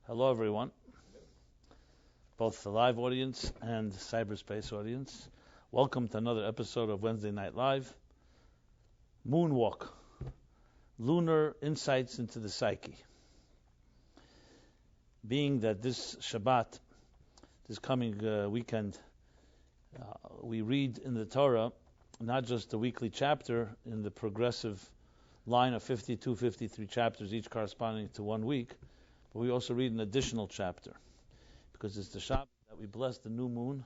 Hello, everyone, both the live audience and the cyberspace audience. Welcome to another episode of Wednesday Night Live. Moonwalk, Lunar Insights into the Psyche. Being that this Shabbat, this coming weekend, we read in the Torah not just the weekly chapter in the progressive line of 52, 53 chapters, each corresponding to 1 week, but we also read an additional chapter, because it's the Shabbat that we bless the new moon,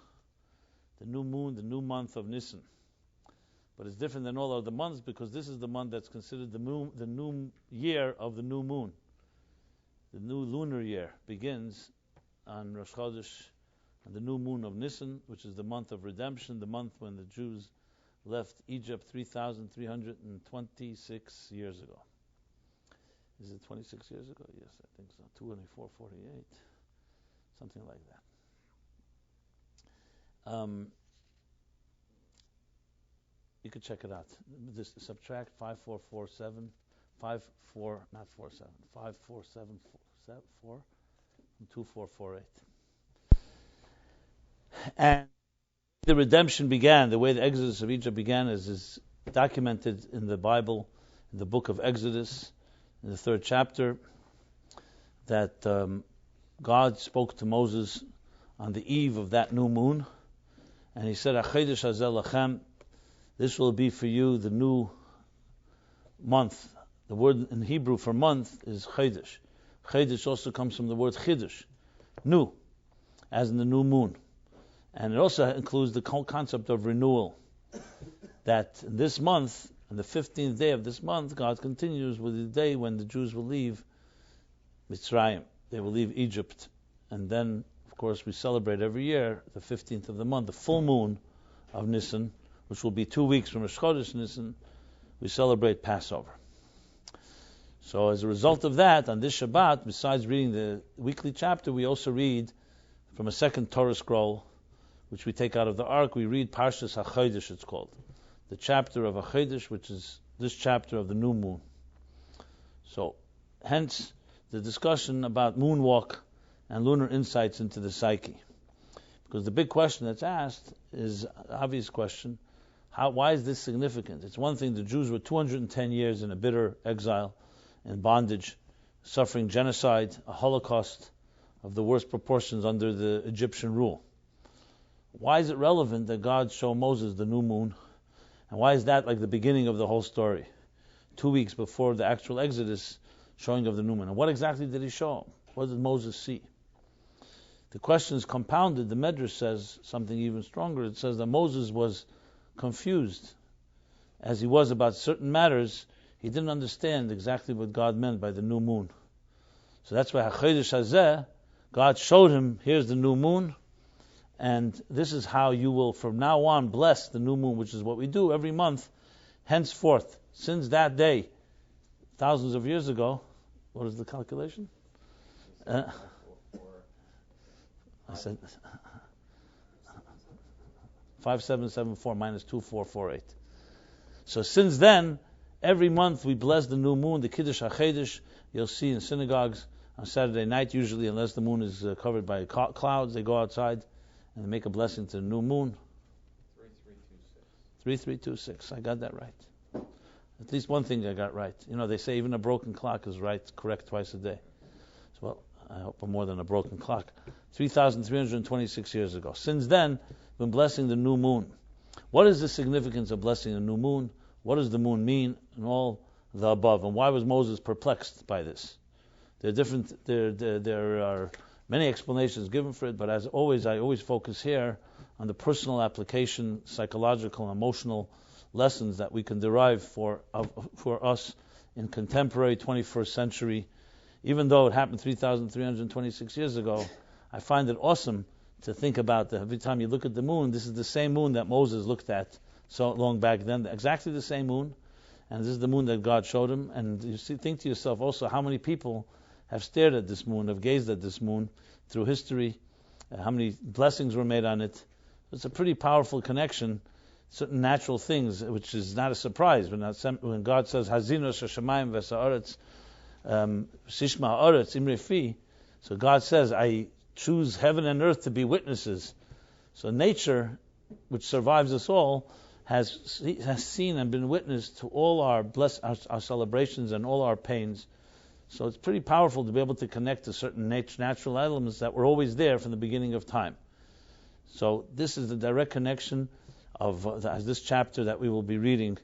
the new month of Nisan. But it's different than all other months because this is the month that's considered the new year of the new moon. The new lunar year begins on Rosh Chodesh, on the new moon of Nisan, which is the month of redemption, the month when the Jews left Egypt 3,326 years ago. Is it 26 years ago? Yes, I think so. 2448, something like that. You could check it out. Just subtract 5447, 5474 from 2448. And the redemption began, the way the exodus of Egypt began is documented in the Bible, in the book of Exodus, in the 3rd chapter, that God spoke to Moses on the eve of that new moon, and he said, "Achedesh hazeh lachem," this will be for you the new month. The word in Hebrew for month is chedesh. Chedesh also comes from the word chiddush, new, as in the new moon. And it also includes the concept of renewal, that in this month, on the 15th day of this month, God continues with the day when the Jews will leave Mitzrayim. They will leave Egypt. And then, of course, we celebrate every year, the 15th of the month, the full moon of Nisan, which will be 2 weeks from Rosh Chodesh Nisan. We celebrate Passover. So as a result of that, on this Shabbat, besides reading the weekly chapter, we also read from a second Torah scroll, which we take out of the Ark. We read Parshas HaChodesh, it's called. The chapter of HaChodesh, which is this chapter of the new moon. So, hence, the discussion about moonwalk and lunar insights into the psyche. Because the big question that's asked is an obvious question. Why is this significant? It's one thing, the Jews were 210 years in a bitter exile, in bondage, suffering genocide, a holocaust of the worst proportions under the Egyptian rule. Why is it relevant that God showed Moses the new moon? And why is that like the beginning of the whole story? 2 weeks before the actual Exodus showing of the new moon. And what exactly did he show him? What did Moses see? The question is compounded. The Medrash says something even stronger. It says that Moses was confused. As he was about certain matters, he didn't understand exactly what God meant by the new moon. So that's why HaChodesh hazeh, God showed him, here's the new moon, and this is how you will from now on bless the new moon, which is what we do every month, henceforth, since that day, thousands of years ago. What is the calculation? I said 5774 minus 2448. So since then, every month we bless the new moon, the Kiddush HaChedesh. You'll see in synagogues on Saturday night, usually, unless the moon is covered by clouds, they go outside and make a blessing to the new moon. 3326. I got that right. At least one thing I got right. You know, they say even a broken clock is correct twice a day. So, well, I hope I'm more than a broken clock. 3,326 years ago. Since then, we've been blessing the new moon. What is the significance of blessing a new moon? What does the moon mean? And all the above. And why was Moses perplexed by this? There are many explanations given for it, but as always, I always focus here on the personal application, psychological, emotional lessons that we can derive for us in contemporary 21st century. Even though it happened 3,326 years ago, I find it awesome to think about that every time you look at the moon, this is the same moon that Moses looked at so long back then, exactly the same moon, and this is the moon that God showed him. And you think to yourself also how many people have stared at this moon, have gazed at this moon through history, how many blessings were made on it. It's a pretty powerful connection, certain natural things, which is not a surprise. When God says, Hazinos Hashemayim V'Sa'aretz, Sishma Ha'aretz Imre Fi, So God says, I choose heaven and earth to be witnesses. So nature, which survives us all, has seen and been witness to all our celebrations and all our pains. So it's pretty powerful to be able to connect to certain natural elements that were always there from the beginning of time. So this is the direct connection of this chapter that we will be reading.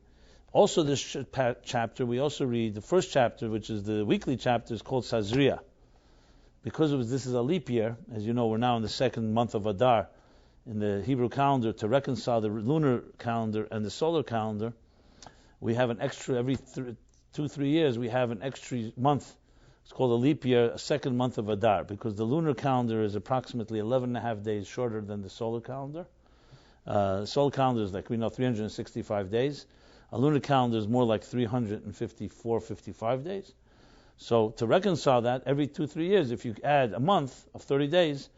Also this chapter, we also read the first chapter, which is the weekly chapter, is called Sazria. Because this is a leap year, as you know, we're now in the second month of Adar in the Hebrew calendar. To reconcile the lunar calendar and the solar calendar, we have an extra, every 2-3 years, we have an extra month. It's called a leap year, a second month of Adar, because the lunar calendar is approximately 11.5 days shorter than the solar calendar. Solar calendar is, like we know, 365 days. A lunar calendar is more like 354, 55 days. So to reconcile that, every 2-3 years, if you add a month of 30 days,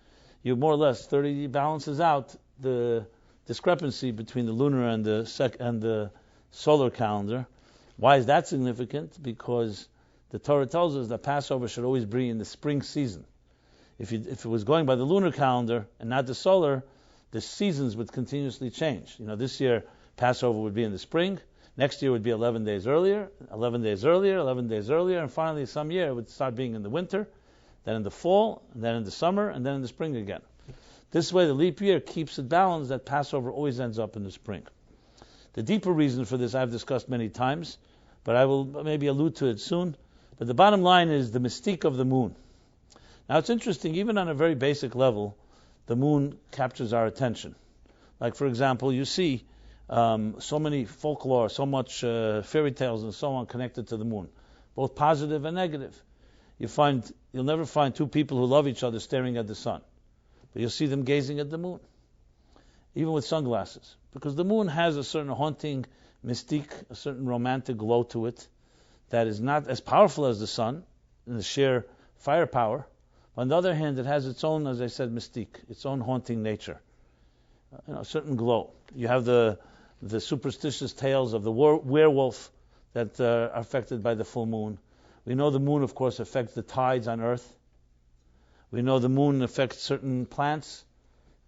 you more or less 30 balances out the discrepancy between the lunar and the solar calendar. Why is that significant? Because the Torah tells us that Passover should always be in the spring season. If it was going by the lunar calendar and not the solar, the seasons would continuously change. This year Passover would be in the spring. Next year would be 11 days earlier, 11 days earlier, 11 days earlier, and finally some year it would start being in the winter, then in the fall, and then in the summer, and then in the spring again. This way the leap year keeps it balanced that Passover always ends up in the spring. The deeper reason for this I've discussed many times, but I will maybe allude to it soon. But the bottom line is the mystique of the moon. Now it's interesting, even on a very basic level, the moon captures our attention. Like for example, you see so many folklore, so much fairy tales and so on connected to the moon, both positive and negative. You'll never find two people who love each other staring at the sun, but you'll see them gazing at the moon, even with sunglasses, because the moon has a certain haunting mystique, a certain romantic glow to it that is not as powerful as the sun in the sheer firepower. On the other hand, it has its own, as I said, mystique, its own haunting nature, a certain glow. You have the superstitious tales of the werewolf that are affected by the full moon. We know the moon, of course, affects the tides on Earth. We know the moon affects certain plants,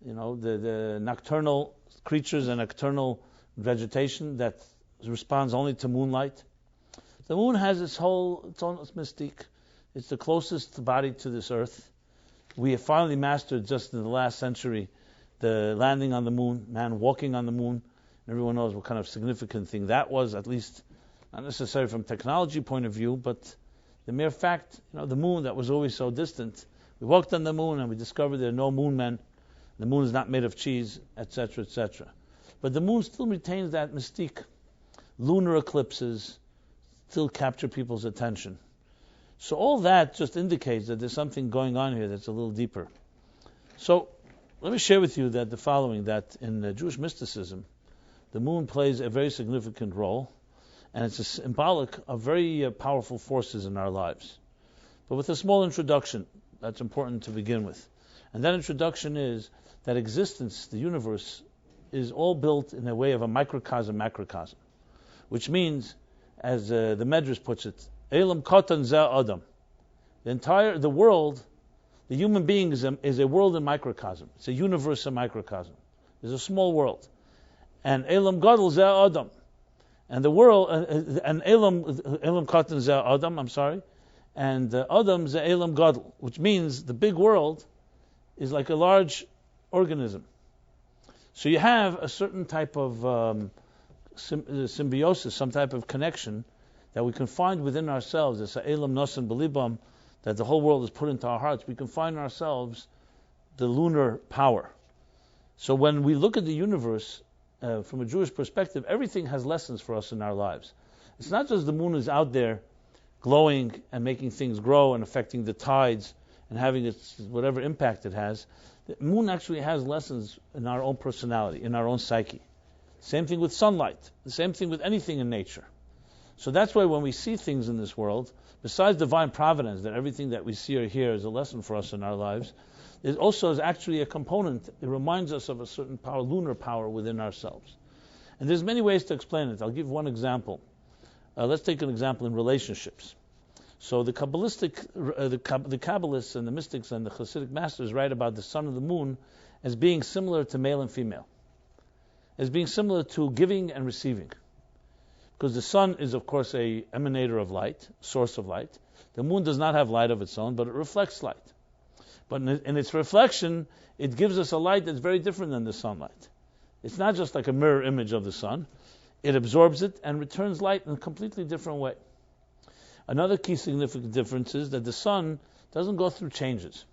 the nocturnal creatures and nocturnal vegetation that responds only to moonlight. The moon has its own mystique. It's the closest body to this Earth. We have finally mastered, just in the last century, the landing on the moon, man walking on the moon. Everyone knows what kind of significant thing that was, at least not necessarily from technology point of view, but the mere fact, the moon that was always so distant. We walked on the moon and we discovered there are no moon men. The moon is not made of cheese, etc., etc. But the moon still retains that mystique. Lunar eclipses still capture people's attention. So all that just indicates that there's something going on here that's a little deeper. So let me share with you that that in Jewish mysticism, the moon plays a very significant role, and it's a symbolic of very powerful forces in our lives. But with a small introduction, that's important to begin with. And that introduction is that existence, the universe, is all built in a way of a microcosm, macrocosm, which means, as the Medrash puts it, Elam Katan Zeh Adam. The world, the human being is a world in microcosm. It's a universe in microcosm. It's a small world. And Elam Gadol Zeh Adam. And the world, and Elam Katan Zeh Adam, and Adam Zeh Elam Gadol, which means the big world is like a large organism. So you have a certain type of symbiosis, some type of connection that we can find within ourselves. It's a Elam Nosan Belibam, that the whole world is put into our hearts. We can find in ourselves the lunar power. So when we look at the universe from a Jewish perspective, everything has lessons for us in our lives. It's not just the moon is out there glowing and making things grow and affecting the tides and having its whatever impact it has. The moon actually has lessons in our own personality, in our own psyche. Same thing with sunlight. The same thing with anything in nature. So that's why when we see things in this world, besides divine providence, that everything that we see or hear is a lesson for us in our lives, it also is actually a component. It reminds us of a certain power, lunar power within ourselves. And there's many ways to explain it. I'll give one example. Let's take an example in relationships. So the Kabbalists and the mystics and the Hasidic masters write about the sun and the moon as being similar to male and female, as being similar to giving and receiving. Because the sun is, of course, a emanator of light, source of light. The moon does not have light of its own, but it reflects light. But in its reflection, it gives us a light that's very different than the sunlight. It's not just like a mirror image of the sun. It absorbs it and returns light in a completely different way. Another key significant difference is that the sun doesn't go through changes.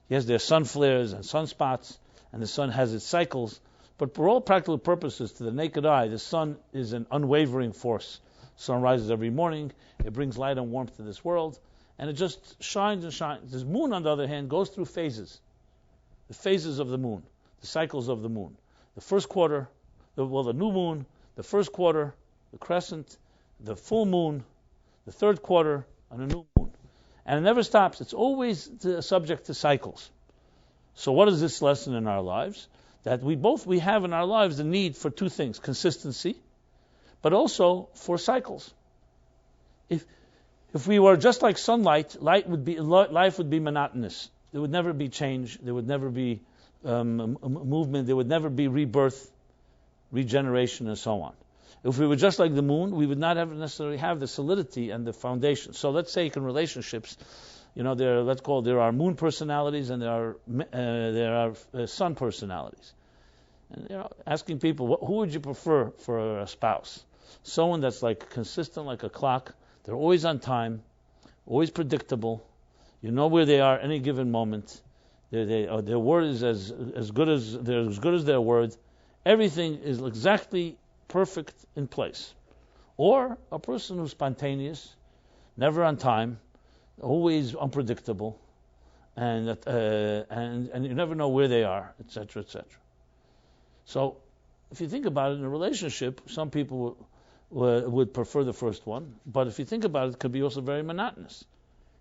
Yes, there are sun flares and sunspots, and the sun has its cycles, but for all practical purposes, to the naked eye, the sun is an unwavering force. The sun rises every morning, it brings light and warmth to this world, and it just shines and shines. The moon, on the other hand, goes through phases. The phases of the moon, the cycles of the moon. The first quarter, the new moon, the first quarter, the crescent, the full moon, the third quarter, and a new moon. And it never stops. It's always subject to cycles. So what is this lesson in our lives? That we have in our lives the need for two things: consistency, but also for cycles. If we were just like sunlight, life would be monotonous. There would never be change. There would never be movement. There would never be rebirth, regeneration, and so on. If we were just like the moon, we would not necessarily have the solidity and the foundation. So let's say in relationships, there are moon personalities and there are sun personalities. And asking people, who would you prefer for a spouse? Someone that's like consistent like a clock. They're always on time, always predictable. You know where they are any given moment. Their word is as good as their word. Everything is exactly perfect in place. Or a person who's spontaneous, never on time, always unpredictable, and you never know where they are, etc., etc. So, if you think about it in a relationship, some people would prefer the first one, but if you think about it, it could be also very monotonous.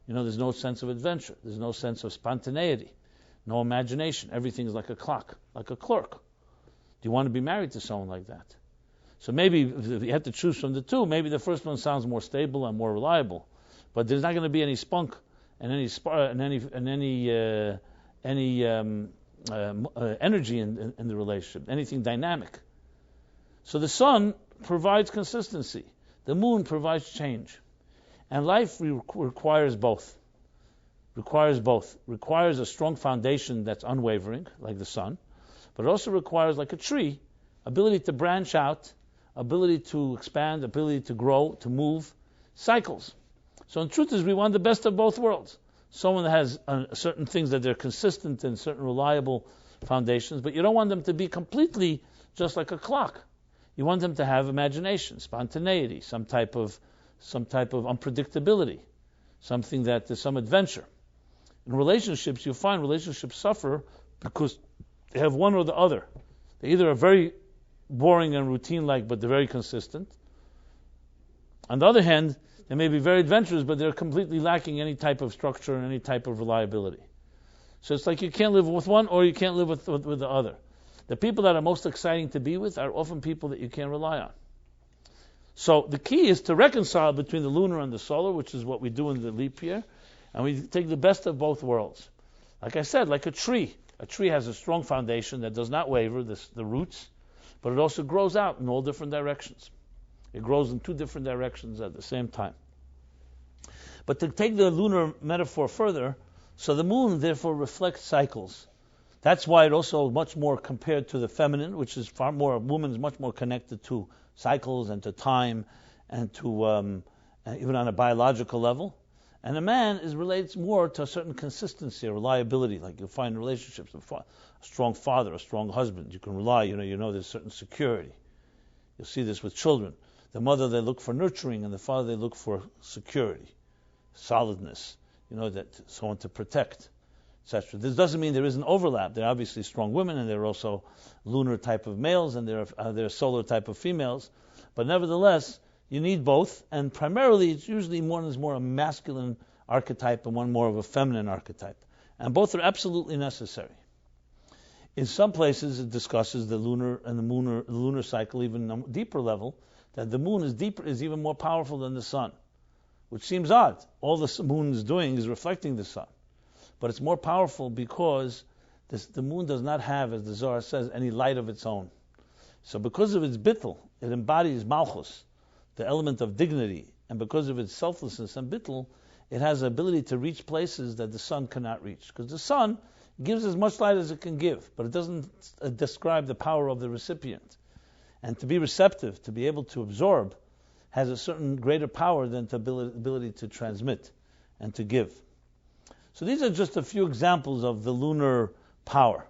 There's no sense of adventure, there's no sense of spontaneity, no imagination. Everything is like a clock, like a clock. Do you want to be married to someone like that? So maybe if you had to choose from the two, maybe the first one sounds more stable and more reliable, but there's not going to be any spunk and any energy in the relationship, anything dynamic. So the sun provides consistency, the moon provides change, and life requires both. Requires a strong foundation that's unwavering, like the sun, but it also requires, like a tree, ability to branch out, ability to expand, ability to grow, to move, cycles. So in truth is, we want the best of both worlds. Someone that has certain things that they're consistent and certain reliable foundations, but you don't want them to be completely just like a clock. You want them to have imagination, spontaneity, some type of unpredictability, something that there's some adventure. In relationships, you find relationships suffer because they have one or the other. They either are very boring and routine-like, but they're very consistent. On the other hand, they may be very adventurous, but they're completely lacking any type of structure and any type of reliability. So it's like you can't live with one or you can't live with the other. The people that are most exciting to be with are often people that you can't rely on. So the key is to reconcile between the lunar and the solar, which is what we do in the leap year, and we take the best of both worlds. Like I said, like a tree. A tree has a strong foundation that does not waver, the roots, but it also grows out in all different directions. It grows in two different directions at the same time. But to take the lunar metaphor further, so the moon therefore reflects cycles. That's why it also much more compared to the feminine, which is far more, a woman is much more connected to cycles and to time and to even on a biological level. And a man relates more to a certain consistency or reliability, like you'll find in relationships. A strong father, a strong husband, you can rely, you know there's certain security. You'll see this with children. The mother, they look for nurturing, and the father, they look for security, solidness, that someone to protect, etc. This doesn't mean there isn't overlap. There are obviously strong women, and there are also lunar type of males, and there are solar type of females. But nevertheless, you need both, and primarily it's usually one is more a masculine archetype and one more of a feminine archetype. And both are absolutely necessary. In some places it discusses the lunar and the lunar cycle even on a deeper level, that the moon is even more powerful than the sun. which seems odd. All the moon is doing is reflecting the sun. But it's more powerful because the moon does not have, as the Zohar says, any light of its own. So because of its bittul, it embodies malchus, the element of dignity, and because of its selflessness and bittul, it has the ability to reach places that the sun cannot reach. Because the sun gives as much light as it can give, but it doesn't describe the power of the recipient. And to be receptive, to be able to absorb, has a certain greater power than the ability to transmit and to give. So these are just a few examples of the lunar power.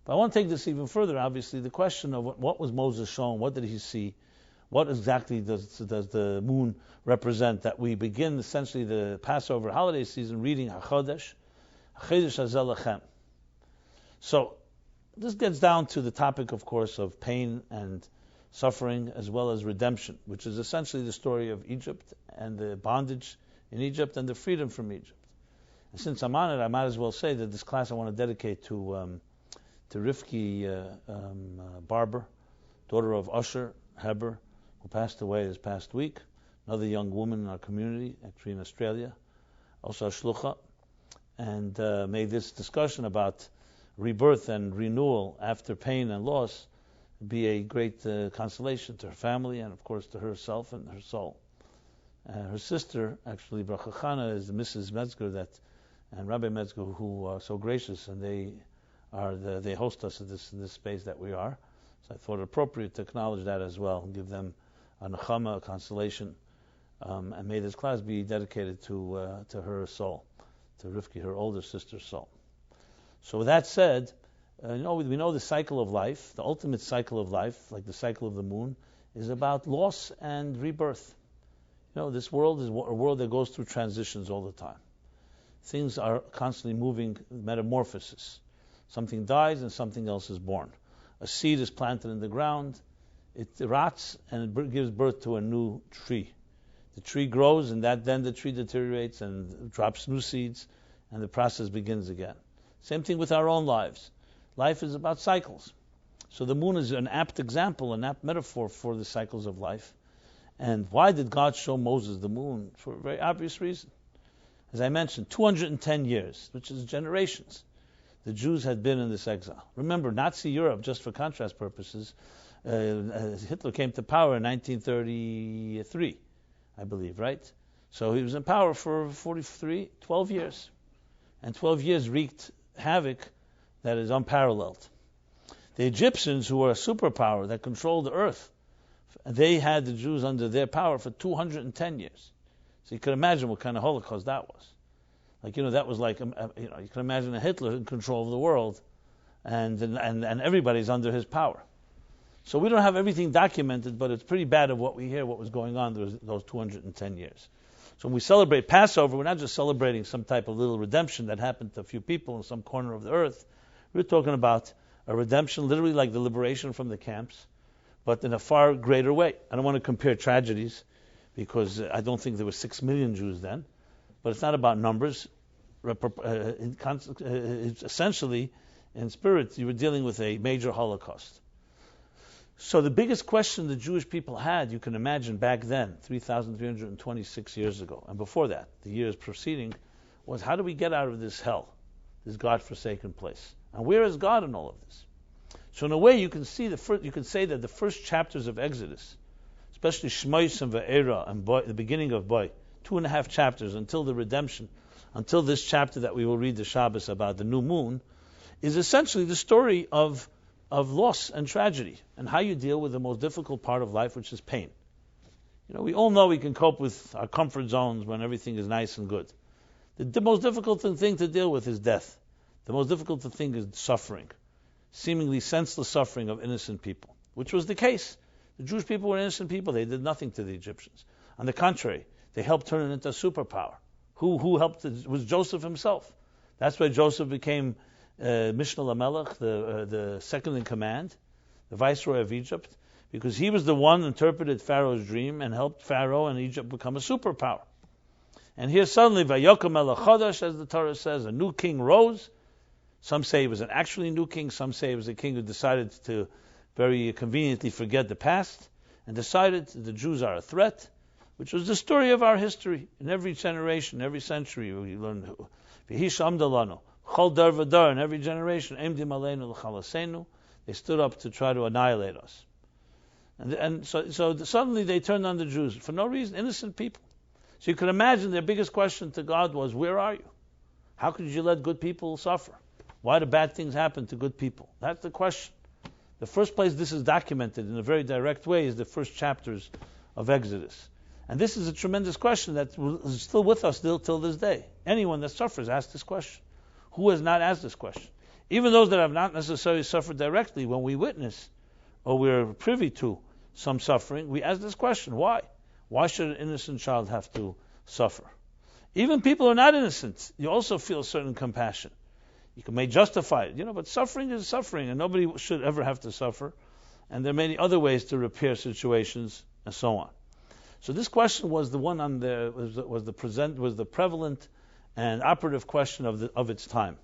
But I want to take this even further, obviously, the question of what was Moses shown, what did he see, what exactly does the moon represent, that we begin essentially the Passover holiday season reading HaChodesh, HaChodesh Hazeh Lachem. So this gets down to the topic, of course, of pain and suffering as well as redemption, which is essentially the story of Egypt and the bondage in Egypt and the freedom from Egypt. And since I'm on it, I might as well say that this class I want to dedicate to Rivki Barber, daughter of Usher Heber, who passed away this past week, another young woman in our community, actually in Australia, also a shlucha. And may this discussion about rebirth and renewal after pain and loss be a great consolation to her family and, of course, to herself and her soul. Her sister, actually, Bracha Chana, is Mrs. Metzger and Rabbi Metzger, who are so gracious, and they host us in this space that we are. So I thought it appropriate to acknowledge that as well, and give them a nechama, a consolation, and may this class be dedicated to her soul, to Rivki, her older sister's soul. So with that said, we know the cycle of life, the ultimate cycle of life, like the cycle of the moon, is about loss and rebirth. This world is a world that goes through transitions all the time. Things are constantly moving, metamorphosis. Something dies and something else is born. A seed is planted in the ground, it rots, and it gives birth to a new tree. The tree grows, and then the tree deteriorates and drops new seeds, and the process begins again. Same thing with our own lives. Life is about cycles. So the moon is an apt example, an apt metaphor for the cycles of life. And why did God show Moses the moon? For a very obvious reason. As I mentioned, 210 years, which is generations, the Jews had been in this exile. Remember, Nazi Europe, just for contrast purposes, Hitler came to power in 1933, I believe, right? So he was in power for 12 years. And 12 years wreaked havoc that is unparalleled. The Egyptians, who were a superpower that controlled the earth, they had the Jews under their power for 210 years. So you can imagine what kind of Holocaust that was. That was like, you can imagine a Hitler in control of the world, and everybody's under his power. So we don't have everything documented, but it's pretty bad of what we hear, what was going on those 210 years. So when we celebrate Passover, we're not just celebrating some type of little redemption that happened to a few people in some corner of the earth. We're talking about a redemption, literally like the liberation from the camps, but in a far greater way. I don't want to compare tragedies, because I don't think there were 6 million Jews then, but it's not about numbers. It's essentially, in spirit, you were dealing with a major Holocaust. So the biggest question the Jewish people had, you can imagine back then, 3,326 years ago, and before that, the years preceding, was how do we get out of this hell, this God-forsaken place? And where is God in all of this? So in a way, you can say that the first chapters of Exodus, especially Shmos and Ve'era and the beginning of Boy, 2.5 chapters until the redemption, until this chapter that we will read the Shabbos about the new moon, is essentially the story of loss and tragedy, and how you deal with the most difficult part of life, which is pain. We all know we can cope with our comfort zones when everything is nice and good. The most difficult thing to deal with is death. The most difficult thing is suffering, seemingly senseless suffering of innocent people, which was the case. The Jewish people were innocent people. They did nothing to the Egyptians. On the contrary, they helped turn it into a superpower. Who helped? It was Joseph himself. That's why Joseph became Mishnah Lamelech, the second in command, the viceroy of Egypt, because he was the one who interpreted Pharaoh's dream and helped Pharaoh and Egypt become a superpower. And here suddenly, Vayokom Melech Chodesh, as the Torah says, a new king rose. Some say it was an actually new king. Some say it was a king who decided to very conveniently forget the past and decided the Jews are a threat. which was the story of our history. In every generation, every century, we learn V'hi shamda lanu, chol dar v'dar, in every generation, emdim aleinu l'chalasenu, they stood up to try to annihilate us. And so suddenly they turned on the Jews, for no reason, innocent people. So you can imagine their biggest question to God was, where are you? How could you let good people suffer? Why do bad things happen to good people? That's the question. The first place this is documented in a very direct way is the first chapters of Exodus. And this is a tremendous question that is still with us till this day. Anyone that suffers asks this question. Who has not asked this question? Even those that have not necessarily suffered directly, when we witness or we're privy to some suffering, we ask this question, why? Why should an innocent child have to suffer? Even people who are not innocent, you also feel a certain compassion. You may justify it, but suffering is suffering, and nobody should ever have to suffer. And there are many other ways to repair situations, and so on. So this question was the one was the prevalent and operative question of its time.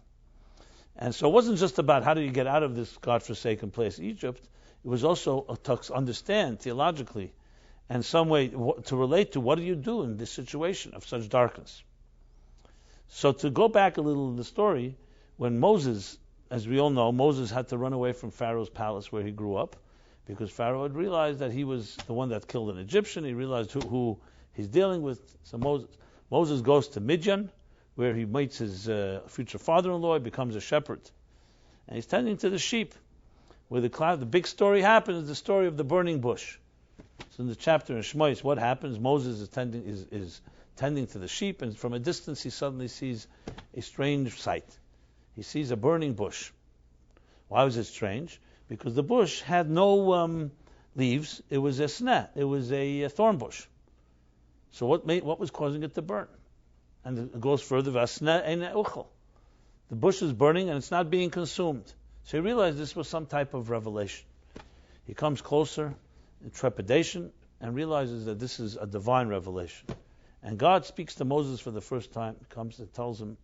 And so it wasn't just about how do you get out of this godforsaken place, Egypt. It was also to understand theologically and some way to relate to what do you do in this situation of such darkness. So to go back a little in the story, when Moses, as we all know, Moses had to run away from Pharaoh's palace where he grew up, because Pharaoh had realized that he was the one that killed an Egyptian. He realized who he's dealing with. So Moses goes to Midian, where he meets his future father-in-law, he becomes a shepherd. And he's tending to the sheep. Where the big story happens is the story of the burning bush. So in the chapter in Shmois, what happens? Moses is tending to the sheep, and from a distance he suddenly sees a strange sight. He sees a burning bush. Why was it strange? Because the bush had no leaves. It was a sneh. It was a thorn bush. So what was causing it to burn? And it goes further. The bush is burning and it's not being consumed. So he realized this was some type of revelation. He comes closer in trepidation and realizes that this is a divine revelation. And God speaks to Moses for the first time. He comes and tells him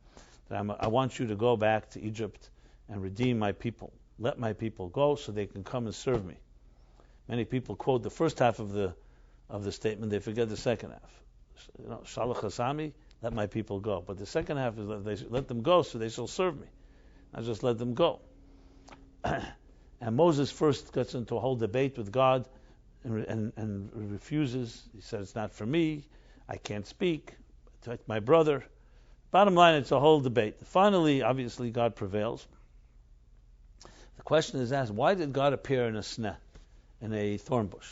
that I want you to go back to Egypt and redeem my people. Let my people go so they can come and serve me. Many people quote the first half of the statement. They forget the second half. Shalach Hasami, let my people go. But the second half is let them go so they shall serve me. Not just let them go. And Moses first gets into a whole debate with God and refuses. He said, it's not for me. I can't speak. It's my brother. Bottom line, it's a whole debate. Finally, obviously, God prevails. The question is asked, why did God appear in a sneh, in a thorn bush?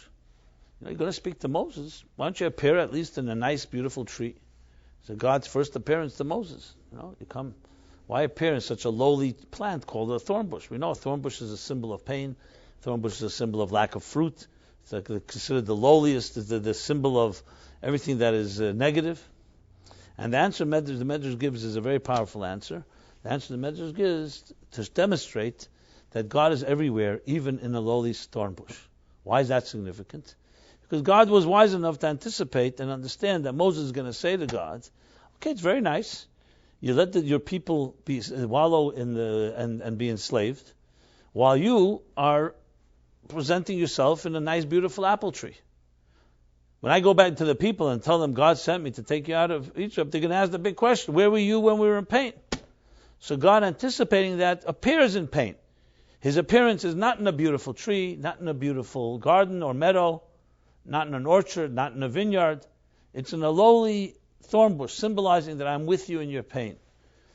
You're going to speak to Moses. Why don't you appear at least in a nice, beautiful tree? So God's first appearance to Moses. You come. Why appear in such a lowly plant called a thorn bush? We know a thorn bush is a symbol of pain. Thorn bush is a symbol of lack of fruit. It's considered the lowliest, the symbol of everything that is negative. And the answer the Medrash gives is a very powerful answer. The answer the Medrash gives to demonstrate that God is everywhere, even in a lowly thorn bush. Why is that significant? Because God was wise enough to anticipate and understand that Moses is going to say to God, okay, it's very nice. You let your people wallow in and be enslaved, while you are presenting yourself in a nice, beautiful apple tree. When I go back to the people and tell them God sent me to take you out of Egypt, they're going to ask the big question, where were you when we were in pain? So God, anticipating that, appears in pain. His appearance is not in a beautiful tree, not in a beautiful garden or meadow, not in an orchard, not in a vineyard. It's in a lowly thorn bush, symbolizing that I'm with you in your pain.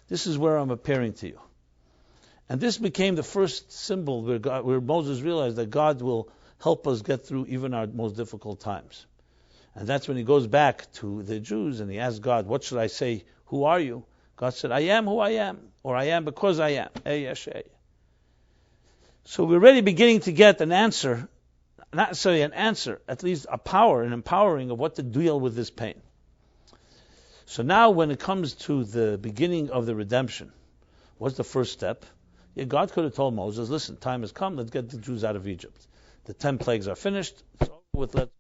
This is where I'm appearing to you. And this became the first symbol where Moses realized that God will help us get through even our most difficult times. And that's when he goes back to the Jews and he asks God, what should I say? Who are you? God said, I am who I am, or I am because I am. So we're already beginning to get an answer, not necessarily an answer, at least a power, an empowering of what to deal with this pain. So now when it comes to the beginning of the redemption, what's the first step? God could have told Moses, listen, time has come, let's get the Jews out of Egypt. The 10 plagues are finished, it's over with, let's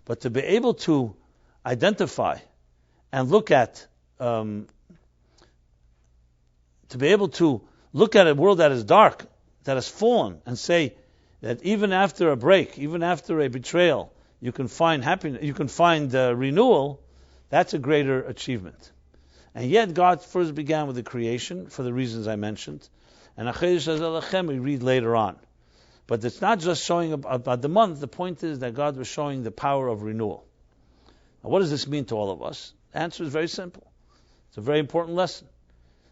But to be able to identify and look at, to be able to look at a world that is dark, that has fallen, and say that even after a break, even after a betrayal, you can find happiness, you can find renewal, that's a greater achievement. And yet God first began with the creation for the reasons I mentioned. And Achedesh Azelachem we read later on. But it's not just showing about the month. The point is that God was showing the power of renewal. Now what does this mean to all of us? The answer is very simple. It's a very important lesson.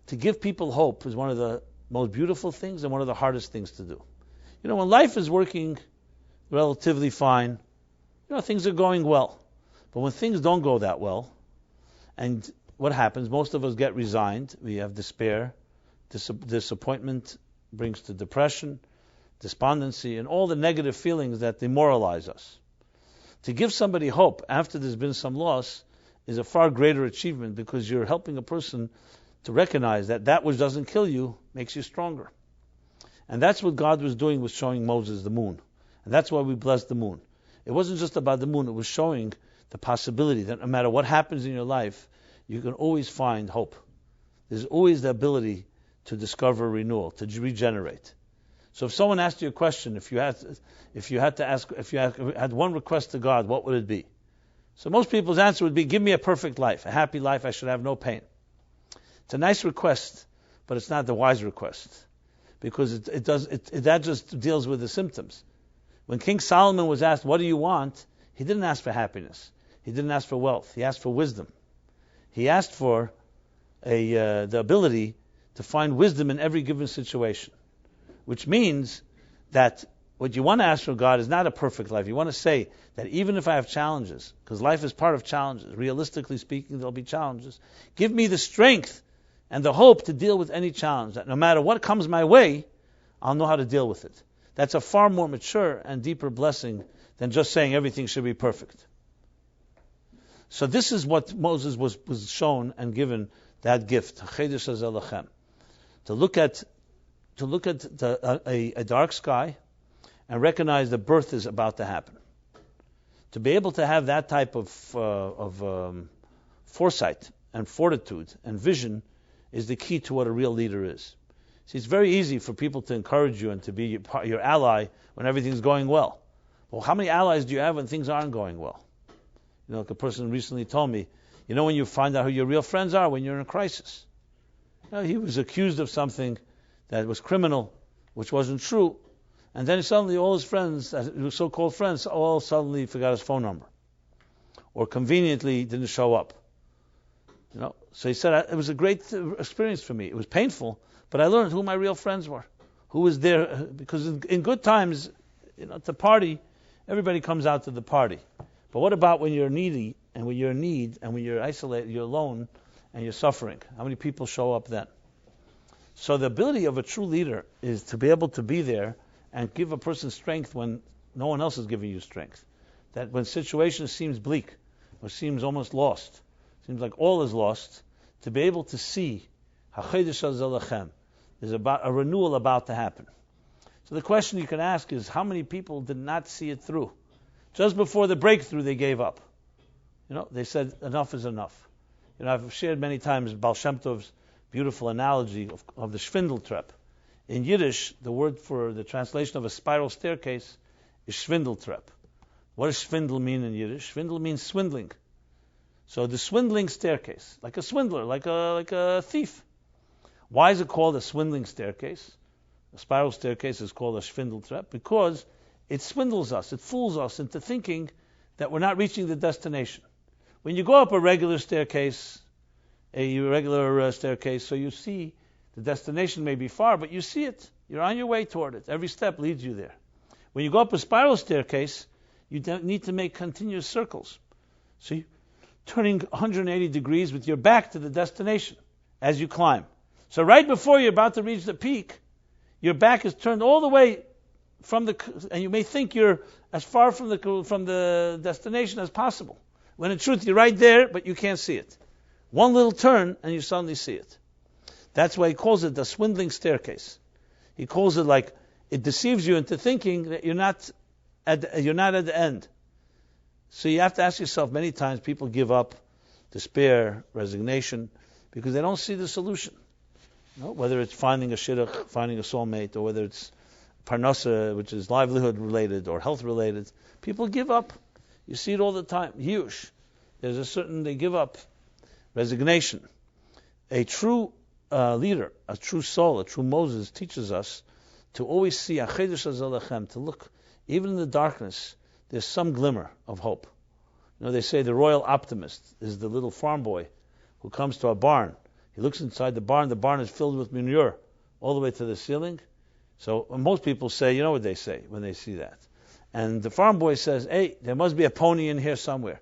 To give people hope is one of the most beautiful things and one of the hardest things to do. You know, when life is working relatively fine, you know, things are going well. But when things don't go that well, and what happens? Most of us get resigned. We have despair. Disappointment brings to depression, despondency, and all the negative feelings that demoralize us. To give somebody hope after there's been some loss is a far greater achievement, because you're helping a person to recognize that which doesn't kill you makes you stronger. And that's what God was doing, was showing Moses the moon. And that's why we blessed the moon. It wasn't just about the moon, it was showing the possibility that no matter what happens in your life, you can always find hope. There's always the ability to discover renewal, to regenerate. So if someone asked you a question, if you had one request to God, what would it be? So most people's answer would be, give me a perfect life, a happy life, I should have no pain. It's a nice request, but it's not the wise request, because that just deals with the symptoms. When King Solomon was asked, what do you want? He didn't ask for happiness. He didn't ask for wealth. He asked for wisdom. He asked for the ability to find wisdom in every given situation, which means that what you want to ask from God is not a perfect life. You want to say that even if I have challenges, because life is part of challenges, realistically speaking, there'll be challenges, give me the strength and the hope to deal with any challenge, that no matter what comes my way, I'll know how to deal with it. That's a far more mature and deeper blessing than just saying everything should be perfect. So this is what Moses was shown and given that gift, to look at a dark sky and recognize the birth is about to happen. To be able to have that type of foresight and fortitude and vision is the key to what a real leader is. See, it's very easy for people to encourage you and to be your ally when everything's going well. Well, how many allies do you have when things aren't going well? You know, like a person recently told me, you know when you find out who your real friends are? When you're in a crisis. You know, he was accused of something that was criminal, which wasn't true, and then suddenly all his friends, so-called friends, all suddenly forgot his phone number, or conveniently didn't show up. You know, so he said, it was a great experience for me. It was painful, but I learned who my real friends were, who was there, because in good times, you know, to party, everybody comes out to the party. But what about when you're needy, and when you're in need, and when you're isolated, you're alone, and you're suffering? How many people show up then? So the ability of a true leader is to be able to be there and give a person strength when no one else is giving you strength. That when situations seems bleak, or seems almost lost, seems like all is lost, to be able to see there's about a renewal about to happen. So the question you can ask is, how many people did not see it through? Just before the breakthrough, they gave up. You know, they said, enough is enough. You know, I've shared many times Baal Shem Tov's beautiful analogy of the Schwindeltreppe. In Yiddish, the word for the translation of a spiral staircase is Schwindeltreppe. What does Schwindel mean in Yiddish? Schwindel means swindling. So the swindling staircase, like a swindler, like a thief. Why is it called a swindling staircase? A spiral staircase is called a Schwindeltreppe because it swindles us, it fools us into thinking that we're not reaching the destination. When you go up a regular staircase, so you see the destination may be far, but you see it. You're on your way toward it. Every step leads you there. When you go up a spiral staircase, you need to make continuous circles. So you're turning 180 degrees with your back to the destination as you climb. So right before you're about to reach the peak, your back is turned all the way and you may think you're as far from the destination as possible. When in truth you're right there, but you can't see it. One little turn and you suddenly see it. That's why he calls it the swindling staircase. He calls it like it deceives you into thinking that you're not at the end. So you have to ask yourself, many times people give up, despair, resignation, because they don't see the solution. Whether it's finding a shidduch, finding a soulmate, or whether it's parnasa, which is livelihood related or health related, people give up. You see it all the time. Yush. They give up. Resignation. A true leader, a true soul, a true Moses teaches us to always see to look, even in the darkness, there's some glimmer of hope. They say the royal optimist is the little farm boy who comes to a barn. He looks inside the barn is filled with manure all the way to the ceiling. So most people say, you know what they say when they see that. And the farm boy says, hey, there must be a pony in here somewhere.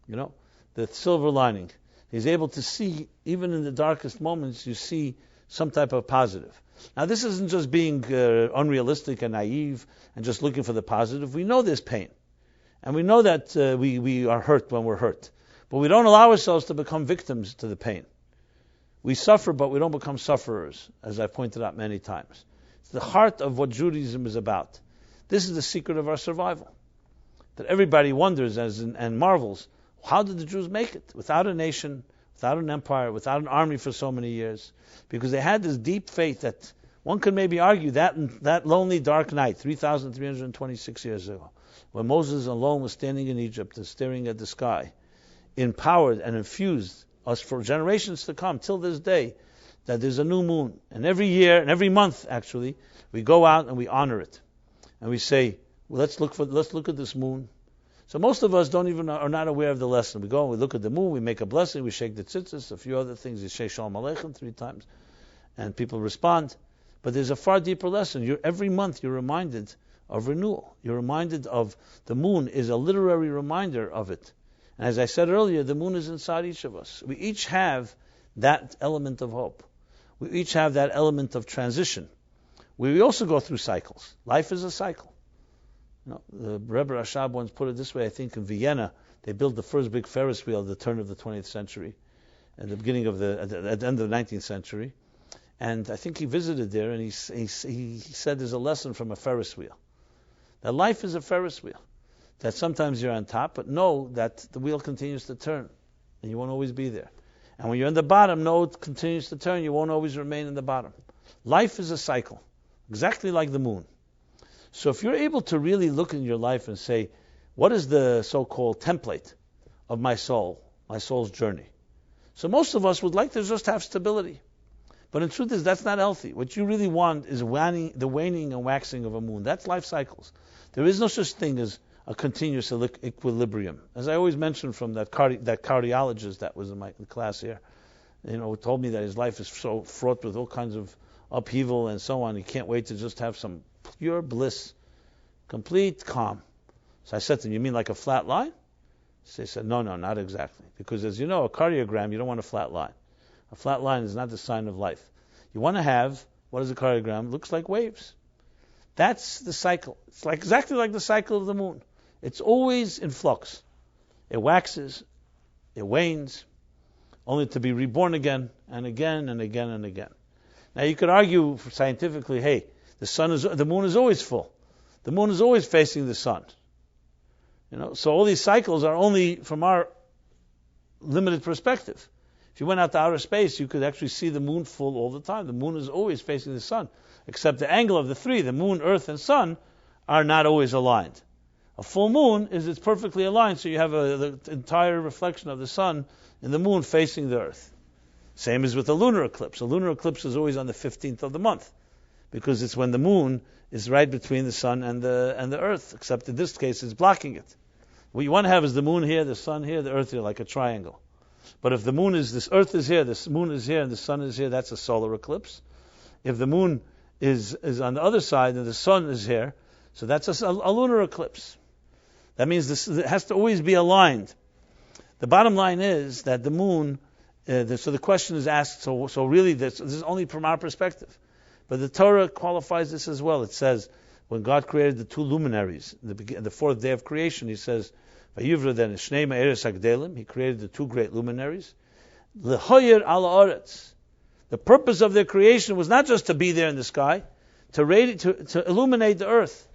The silver lining. He's able to see, even in the darkest moments, you see some type of positive. Now, this isn't just being unrealistic and naive and just looking for the positive. We know there's pain. And we know that we are hurt when we're hurt. But we don't allow ourselves to become victims to the pain. We suffer, but we don't become sufferers, as I pointed out many times. It's the heart of what Judaism is about. This is the secret of our survival. That everybody wonders and marvels, how did the Jews make it? Without a nation, without an empire, without an army for so many years. Because they had this deep faith that one could maybe argue that lonely dark night, 3,326 years ago, when Moses alone was standing in Egypt and staring at the sky, empowered and infused us for generations to come, till this day, that there's a new moon. And every year, and every month actually, we go out and we honor it. And we say, well, let's look at this moon. So most of us are not aware of the lesson. We go and we look at the moon, we make a blessing, we shake the tzitzis, a few other things, we say Shalom Aleichem 3 times, and people respond. But there's a far deeper lesson. Every month you're reminded of renewal. You're reminded of the moon is a literary reminder of it. And as I said earlier, the moon is inside each of us. We each have that element of hope. We each have that element of transition. We also go through cycles. Life is a cycle. The Rebbe Rashab once put it this way, I think in Vienna, they built the first big Ferris wheel at the turn of the 20th century, at the beginning of at the end of the 19th century. And I think he visited there, and he said there's a lesson from a Ferris wheel. That life is a Ferris wheel. That sometimes you're on top, but know that the wheel continues to turn, and you won't always be there. And when you're in the bottom, know it continues to turn, you won't always remain in the bottom. Life is a cycle, exactly like the moon. So if you're able to really look in your life and say, what is the so-called template of my soul's journey? So most of us would like to just have stability. But in truth is, that's not healthy. What you really want is the waning and waxing of a moon. That's life cycles. There is no such thing as a continuous equilibrium. As I always mention from that cardiologist that was in my class here, who told me that his life is so fraught with all kinds of upheaval and so on. He can't wait to just have some pure bliss, complete calm. So I said to him, you mean like a flat line? So he said, no, not exactly. Because as you know, a cardiogram, you don't want a flat line. A flat line is not the sign of life. You want to have, what is a cardiogram? It looks like waves. That's the cycle. It's exactly like the cycle of the moon. It's always in flux. It waxes, it wanes, only to be reborn again and again and again and again. Now you could argue scientifically, hey, the moon is always full. The moon is always facing the sun. So all these cycles are only from our limited perspective. If you went out to outer space, you could actually see the moon full all the time. The moon is always facing the sun, except the angle of the three, the moon, earth, and sun, are not always aligned. A full moon it's perfectly aligned, so you have the entire reflection of the sun in the moon facing the earth. Same as with a lunar eclipse. A lunar eclipse is always on the 15th of the month, because it's when the moon is right between the sun and the earth, except in this case it's blocking it. What you want to have is the moon here, the sun here, the earth here, like a triangle. But if the moon this earth is here, this moon is here, and the sun is here, that's a solar eclipse. If the moon is on the other side and the sun is here, so that's a lunar eclipse. That means it has to always be aligned. The bottom line is that the moon, so the question is asked, so really this is only from our perspective. But the Torah qualifies this as well. It says, when God created the two luminaries, the fourth day of creation, he says, Vayivra then Shnei Me'eres Hagdelim, he created the two great luminaries. Lehoyer ala Oretz. The purpose of their creation was not just to be there in the sky, to illuminate the earth.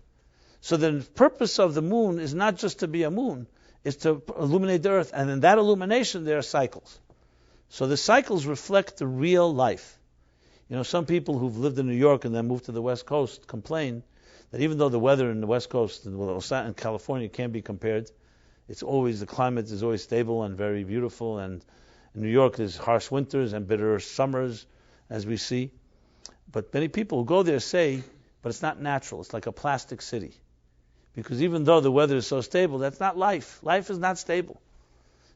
So the purpose of the moon is not just to be a moon, is to illuminate the earth. And in that illumination, there are cycles. So the cycles reflect the real life. Some people who've lived in New York and then moved to the West Coast complain that even though the weather in the West Coast and California can't be compared, the climate is always stable and very beautiful. And in New York, there's harsh winters and bitter summers, as we see. But many people who go there say, but it's not natural. It's like a plastic city. Because even though the weather is so stable, that's not life. Life is not stable.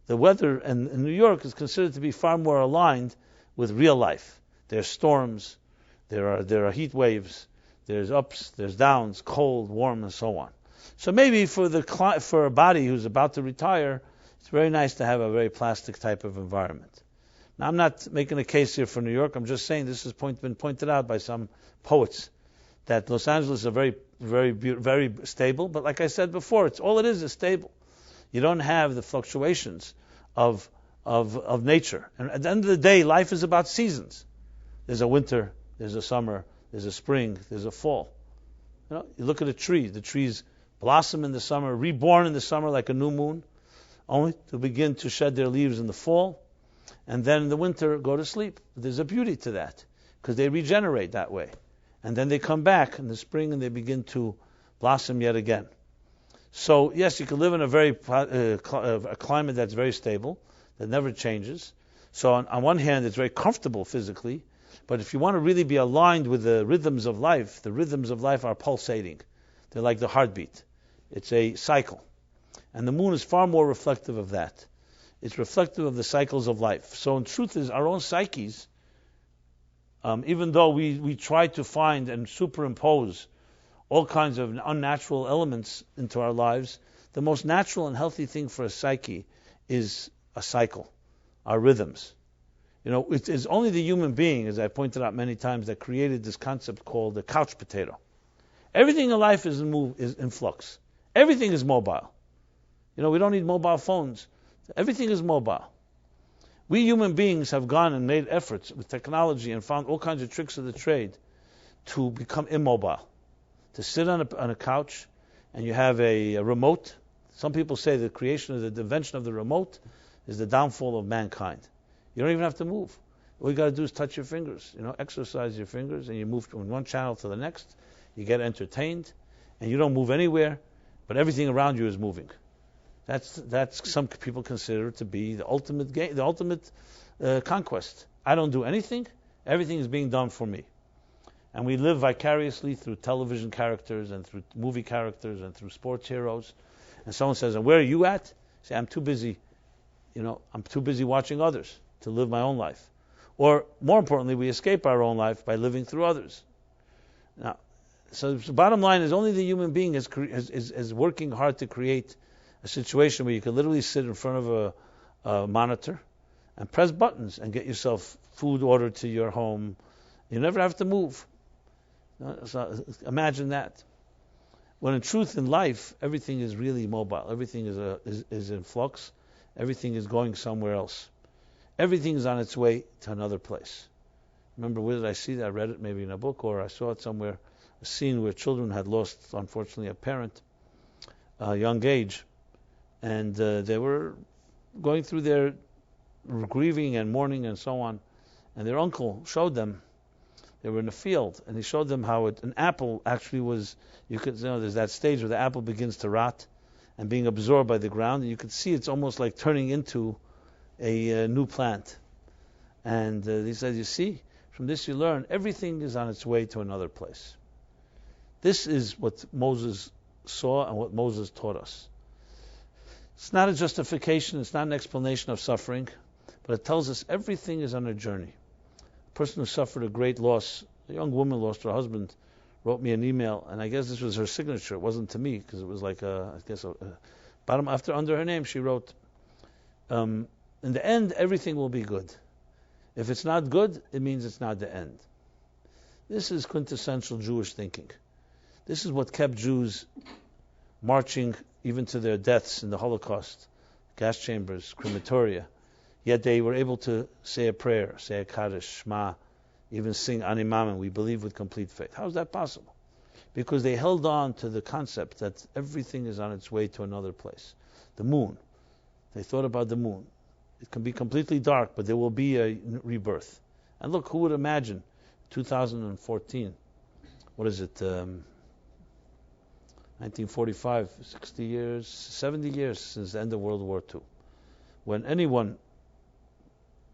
The weather in New York is considered to be far more aligned with real life. There's storms, there are heat waves, there's ups, there's downs, cold, warm, and so on. So maybe for a body who's about to retire, it's very nice to have a very plastic type of environment. Now, I'm not making a case here for New York. I'm just saying this has been pointed out by some poets that Los Angeles is very, very stable. But like I said before, all it is stable. You don't have the fluctuations of nature. And at the end of the day, life is about seasons. There's a winter, there's a summer, there's a spring, there's a fall. You look at a tree. The trees blossom in the summer, reborn in the summer like a new moon, only to begin to shed their leaves in the fall, and then in the winter go to sleep. There's a beauty to that, because they regenerate that way. And then they come back in the spring and they begin to blossom yet again. So, yes, you can live in a climate that's very stable, that never changes. So on one hand, it's very comfortable physically, but if you want to really be aligned with the rhythms of life are pulsating. They're like the heartbeat. It's a cycle. And the moon is far more reflective of that. It's reflective of the cycles of life. So in truth, is our own psyches, even though we try to find and superimpose all kinds of unnatural elements into our lives, the most natural and healthy thing for a psyche is a cycle, our rhythms. It is only the human being, as I pointed out many times, that created this concept called the couch potato. Everything in life is in flux. Everything is mobile. We don't need mobile phones. Everything is mobile. We human beings have gone and made efforts with technology and found all kinds of tricks of the trade to become immobile. To sit on a couch and you have a remote. Some people say the invention of the remote is the downfall of mankind. You don't even have to move. All you got to do is touch your fingers. Exercise your fingers, and you move from one channel to the next. You get entertained, and you don't move anywhere, but everything around you is moving. That's some people consider to be the ultimate game, the ultimate conquest. I don't do anything. Everything is being done for me. And we live vicariously through television characters and through movie characters and through sports heroes. And someone says, "And where are you at?" Say, "I'm too busy. I'm too busy watching others to live my own life." Or more importantly, we escape our own life by living through others. Now, so the bottom line is only the human being is working hard to create a situation where you can literally sit in front of a monitor and press buttons and get yourself food ordered to your home. You never have to move. So imagine that. When in truth, in life, everything is really mobile. Everything is in flux. Everything is going somewhere else. Everything is on its way to another place. Remember, where did I see that? I read it maybe in a book, or I saw it somewhere. A scene where children had lost, unfortunately, a parent, a young age, and they were going through their grieving and mourning and so on. And their uncle showed them. They were in a field, and he showed them how an apple actually was. There's that stage where the apple begins to rot and being absorbed by the ground, and you could see it's almost like turning into a new plant. And he said, "You see, from this you learn everything is on its way to another place." This is what Moses saw and what Moses taught us. It's not a justification, it's not an explanation of suffering, but it tells us everything is on a journey. A person who suffered a great loss, a young woman lost her husband, wrote me an email, and I guess this was her signature. It wasn't to me, because it was like under her name she wrote, "In the end, everything will be good. If it's not good, it means it's not the end." This is quintessential Jewish thinking. This is what kept Jews marching even to their deaths in the Holocaust, gas chambers, crematoria. Yet they were able to say a prayer, say a Kaddish, Shema, even sing Animam, and we believe with complete faith. How is that possible? Because they held on to the concept that everything is on its way to another place. The moon. They thought about the moon. It can be completely dark, but there will be a rebirth. And look, who would imagine 2014, what is it, 1945, 60 years, 70 years since the end of World War II, when anyone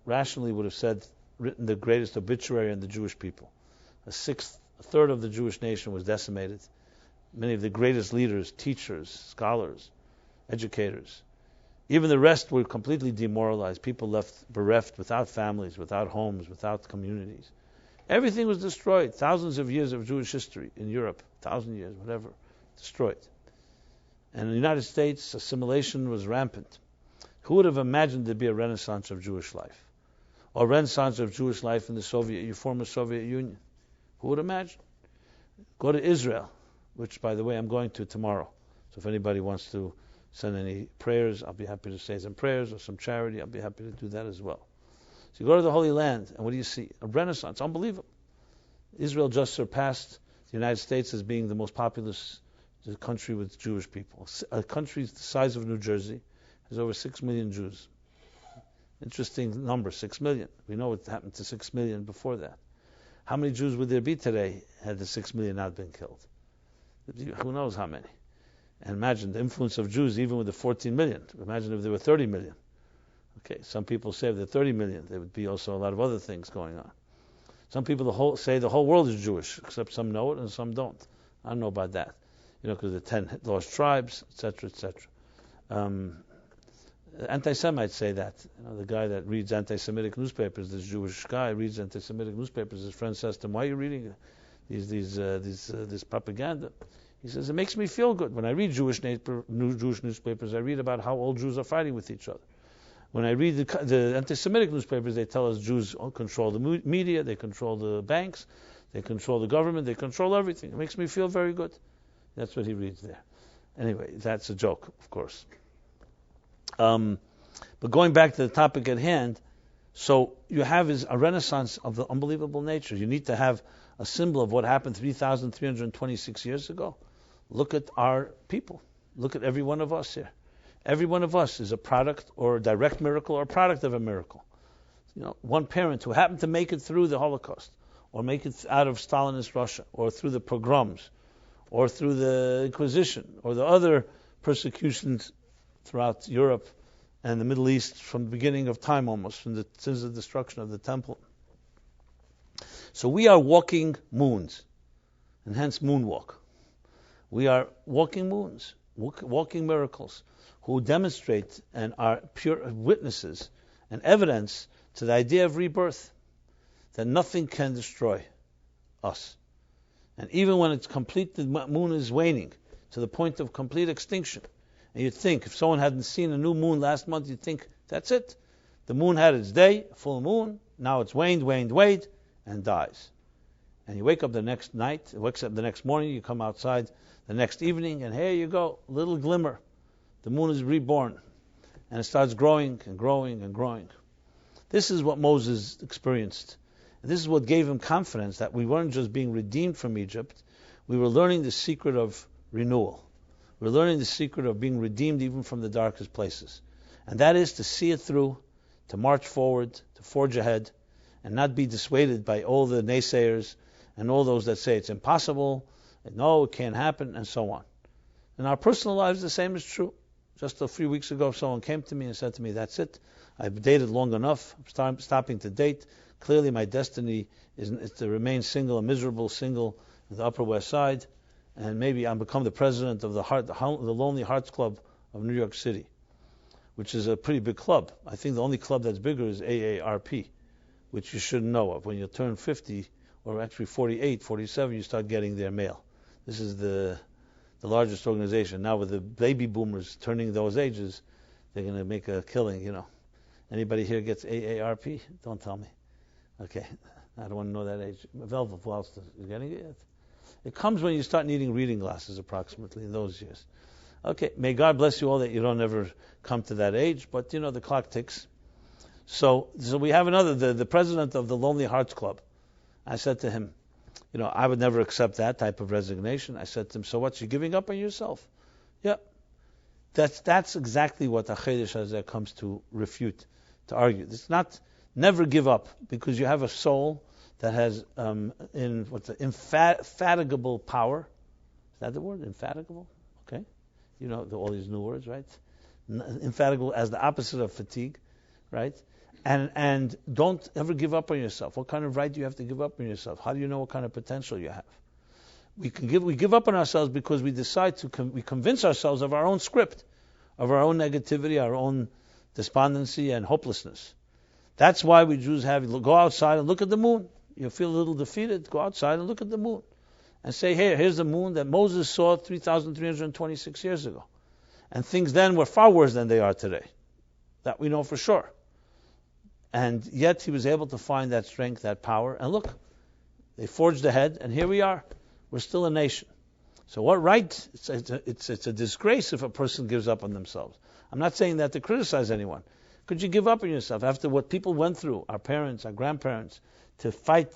rationally would have said, written the greatest obituary on the Jewish people. A third of the Jewish nation was decimated. Many of the greatest leaders, teachers, scholars, educators. Even the rest were completely demoralized. People left bereft, without families, without homes, without communities. Everything was destroyed. Thousands of years of Jewish history in Europe, 1,000 years, whatever, destroyed. And in the United States, assimilation was rampant. Who would have imagined there'd be a renaissance of Jewish life? Or a renaissance of Jewish life in the former Soviet Union? Who would imagine? Go to Israel, which, by the way, I'm going to tomorrow. So if anybody wants to send any prayers, I'll be happy to say some prayers, or some charity, I'll be happy to do that as well. So you go to the Holy Land, and what do you see? A renaissance, unbelievable. Israel just surpassed the United States as being the most populous country with Jewish people. A country the size of New Jersey has over 6 million Jews. Interesting number, 6 million. We know what happened to 6 million before that. How many Jews would there be today had the 6 million not been killed? Who knows how many? And imagine the influence of Jews even with the 14 million. Imagine if there were 30 million. Okay, some people say if there were 30 million, there would be also a lot of other things going on. Some people say the whole world is Jewish, except some know it and some don't. I don't know about that. Because the 10 lost tribes, etc., etc. Anti-Semites say that. The guy that reads anti-Semitic newspapers, this Jewish guy reads anti-Semitic newspapers. His friend says to him, "Why are you reading this propaganda?" He says, "It makes me feel good. When I read Jewish newspapers, I read about how all Jews are fighting with each other. When I read the anti-Semitic newspapers, they tell us Jews control the media, they control the banks, they control the government, they control everything. It makes me feel very good." That's what he reads there. Anyway, that's a joke, of course. But going back to the topic at hand, so you have is a renaissance of the unbelievable nature. You need to have a symbol of what happened 3,326 years ago. Look at our people. Look at every one of us here. Every one of us is a product or a direct miracle or a product of a miracle. One parent who happened to make it through the Holocaust, or make it out of Stalinist Russia, or through the pogroms, or through the Inquisition, or the other persecutions throughout Europe and the Middle East from the beginning of time almost, since the destruction of the temple. So we are walking moons, and hence moonwalk. We are walking moons, walking miracles, who demonstrate and are pure witnesses and evidence to the idea of rebirth, that nothing can destroy us. And even when it's complete, the moon is waning to the point of complete extinction. And you'd think, if someone hadn't seen a new moon last month, you'd think, that's it. The moon had its day, full moon, now it's waned, and dies. And you wake up the next night, wakes up the next morning, you come outside the next evening, and here you go, little glimmer. The moon is reborn. And it starts growing and growing and growing. This is what Moses experienced. And this is what gave him confidence that we weren't just being redeemed from Egypt, we were learning the secret of renewal. We're learning the secret of being redeemed even from the darkest places. And that is to see it through, to march forward, to forge ahead, and not be dissuaded by all the naysayers and all those that say it's impossible, no, it can't happen, and so on. In our personal lives, the same is true. Just a few weeks ago, someone came to me and said to me, that's it. I've dated long enough. I'm stopping to date. Clearly my destiny is to remain single, a miserable single in the Upper West Side. And maybe I'll become the president of the Lonely Hearts Club of New York City, which is a pretty big club. I think the only club that's bigger is AARP, which you shouldn't know of. When you turn 50, or actually 48, 47, you start getting their mail. This is the largest organization. Now with the baby boomers turning those ages, they're going to make a killing, Anybody here gets AARP? Don't tell me. Okay, I don't want to know that age. Velvet, who else is getting it yet? It comes when you start needing reading glasses, approximately, in those years. Okay, may God bless you all that you don't ever come to that age, but, the clock ticks. So we have another, the president of the Lonely Hearts Club. I said to him, I would never accept that type of resignation. I said to him, so what, you're giving up on yourself? Yeah. That's exactly what the Chedesh Hazeh comes to refute, to argue. It's not never give up, because you have a soul that has infatigable power. Is that the word? Infatigable? Okay. You know all these new words, right? Infatigable as the opposite of fatigue, right? And don't ever give up on yourself. What kind of right do you have to give up on yourself? How do you know what kind of potential you have? We give up on ourselves because we decide we convince ourselves of our own script, of our own negativity, our own despondency and hopelessness. That's why we Jews go outside and look at the moon. You feel a little defeated, go outside and look at the moon. And say, hey, here's the moon that Moses saw 3,326 years ago. And things then were far worse than they are today. That we know for sure. And yet he was able to find that strength, that power. And look, they forged ahead, and here we are. We're still a nation. So what right? It's a disgrace if a person gives up on themselves. I'm not saying that to criticize anyone. Could you give up on yourself after what people went through, our parents, our grandparents, to fight,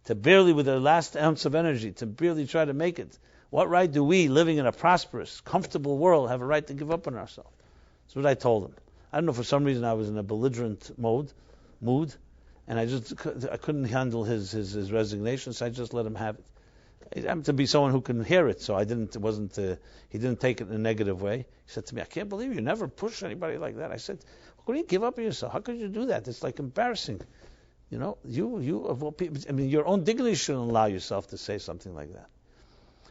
to barely with their last ounce of energy, to barely try to make it? What right do we, living in a prosperous, comfortable world, have a right to give up on ourselves? That's what I told him. I don't know, for some reason I was in a belligerent mood, and I couldn't handle his resignation, so I just let him have it. He happened to be someone who can hear it, so he didn't take it in a negative way. He said to me, I can't believe you never push anybody like that. I said, how do you give up on yourself? How could you do that? It's like embarrassing. You know, you of all people, I mean, your own dignity shouldn't allow yourself to say something like that.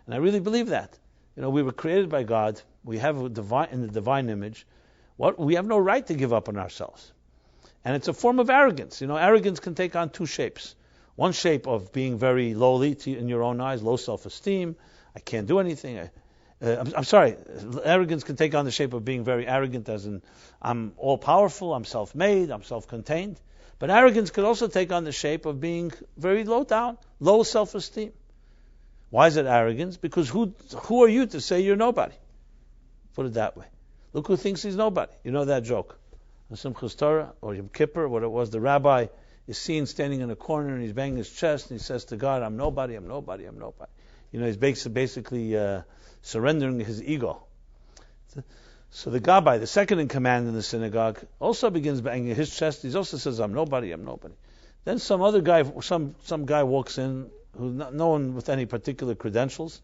And I really believe that. You know, we were created by God. We have in the divine image. We have no right to give up on ourselves. And it's a form of arrogance. You know, arrogance can take on two shapes. One shape of being very lowly in your own eyes, low self-esteem. I can't do anything. I'm sorry. Arrogance can take on the shape of being very arrogant, as in I'm all-powerful, I'm self-made, I'm self-contained. But arrogance could also take on the shape of being very low down, low self-esteem. Why is it arrogance? Because who are you to say you're nobody? Put it that way. Look who thinks he's nobody. You know that joke. On Simchas Torah or Yom Kippur, what it was, the rabbi is seen standing in a corner and he's banging his chest and he says to God, I'm nobody, I'm nobody, I'm nobody. You know, he's basically surrendering his ego. So the Gabbai, the second in command in the synagogue, also begins banging his chest. He also says, I'm nobody, I'm nobody. Then some other guy, some guy walks in, who's not no one with any particular credentials,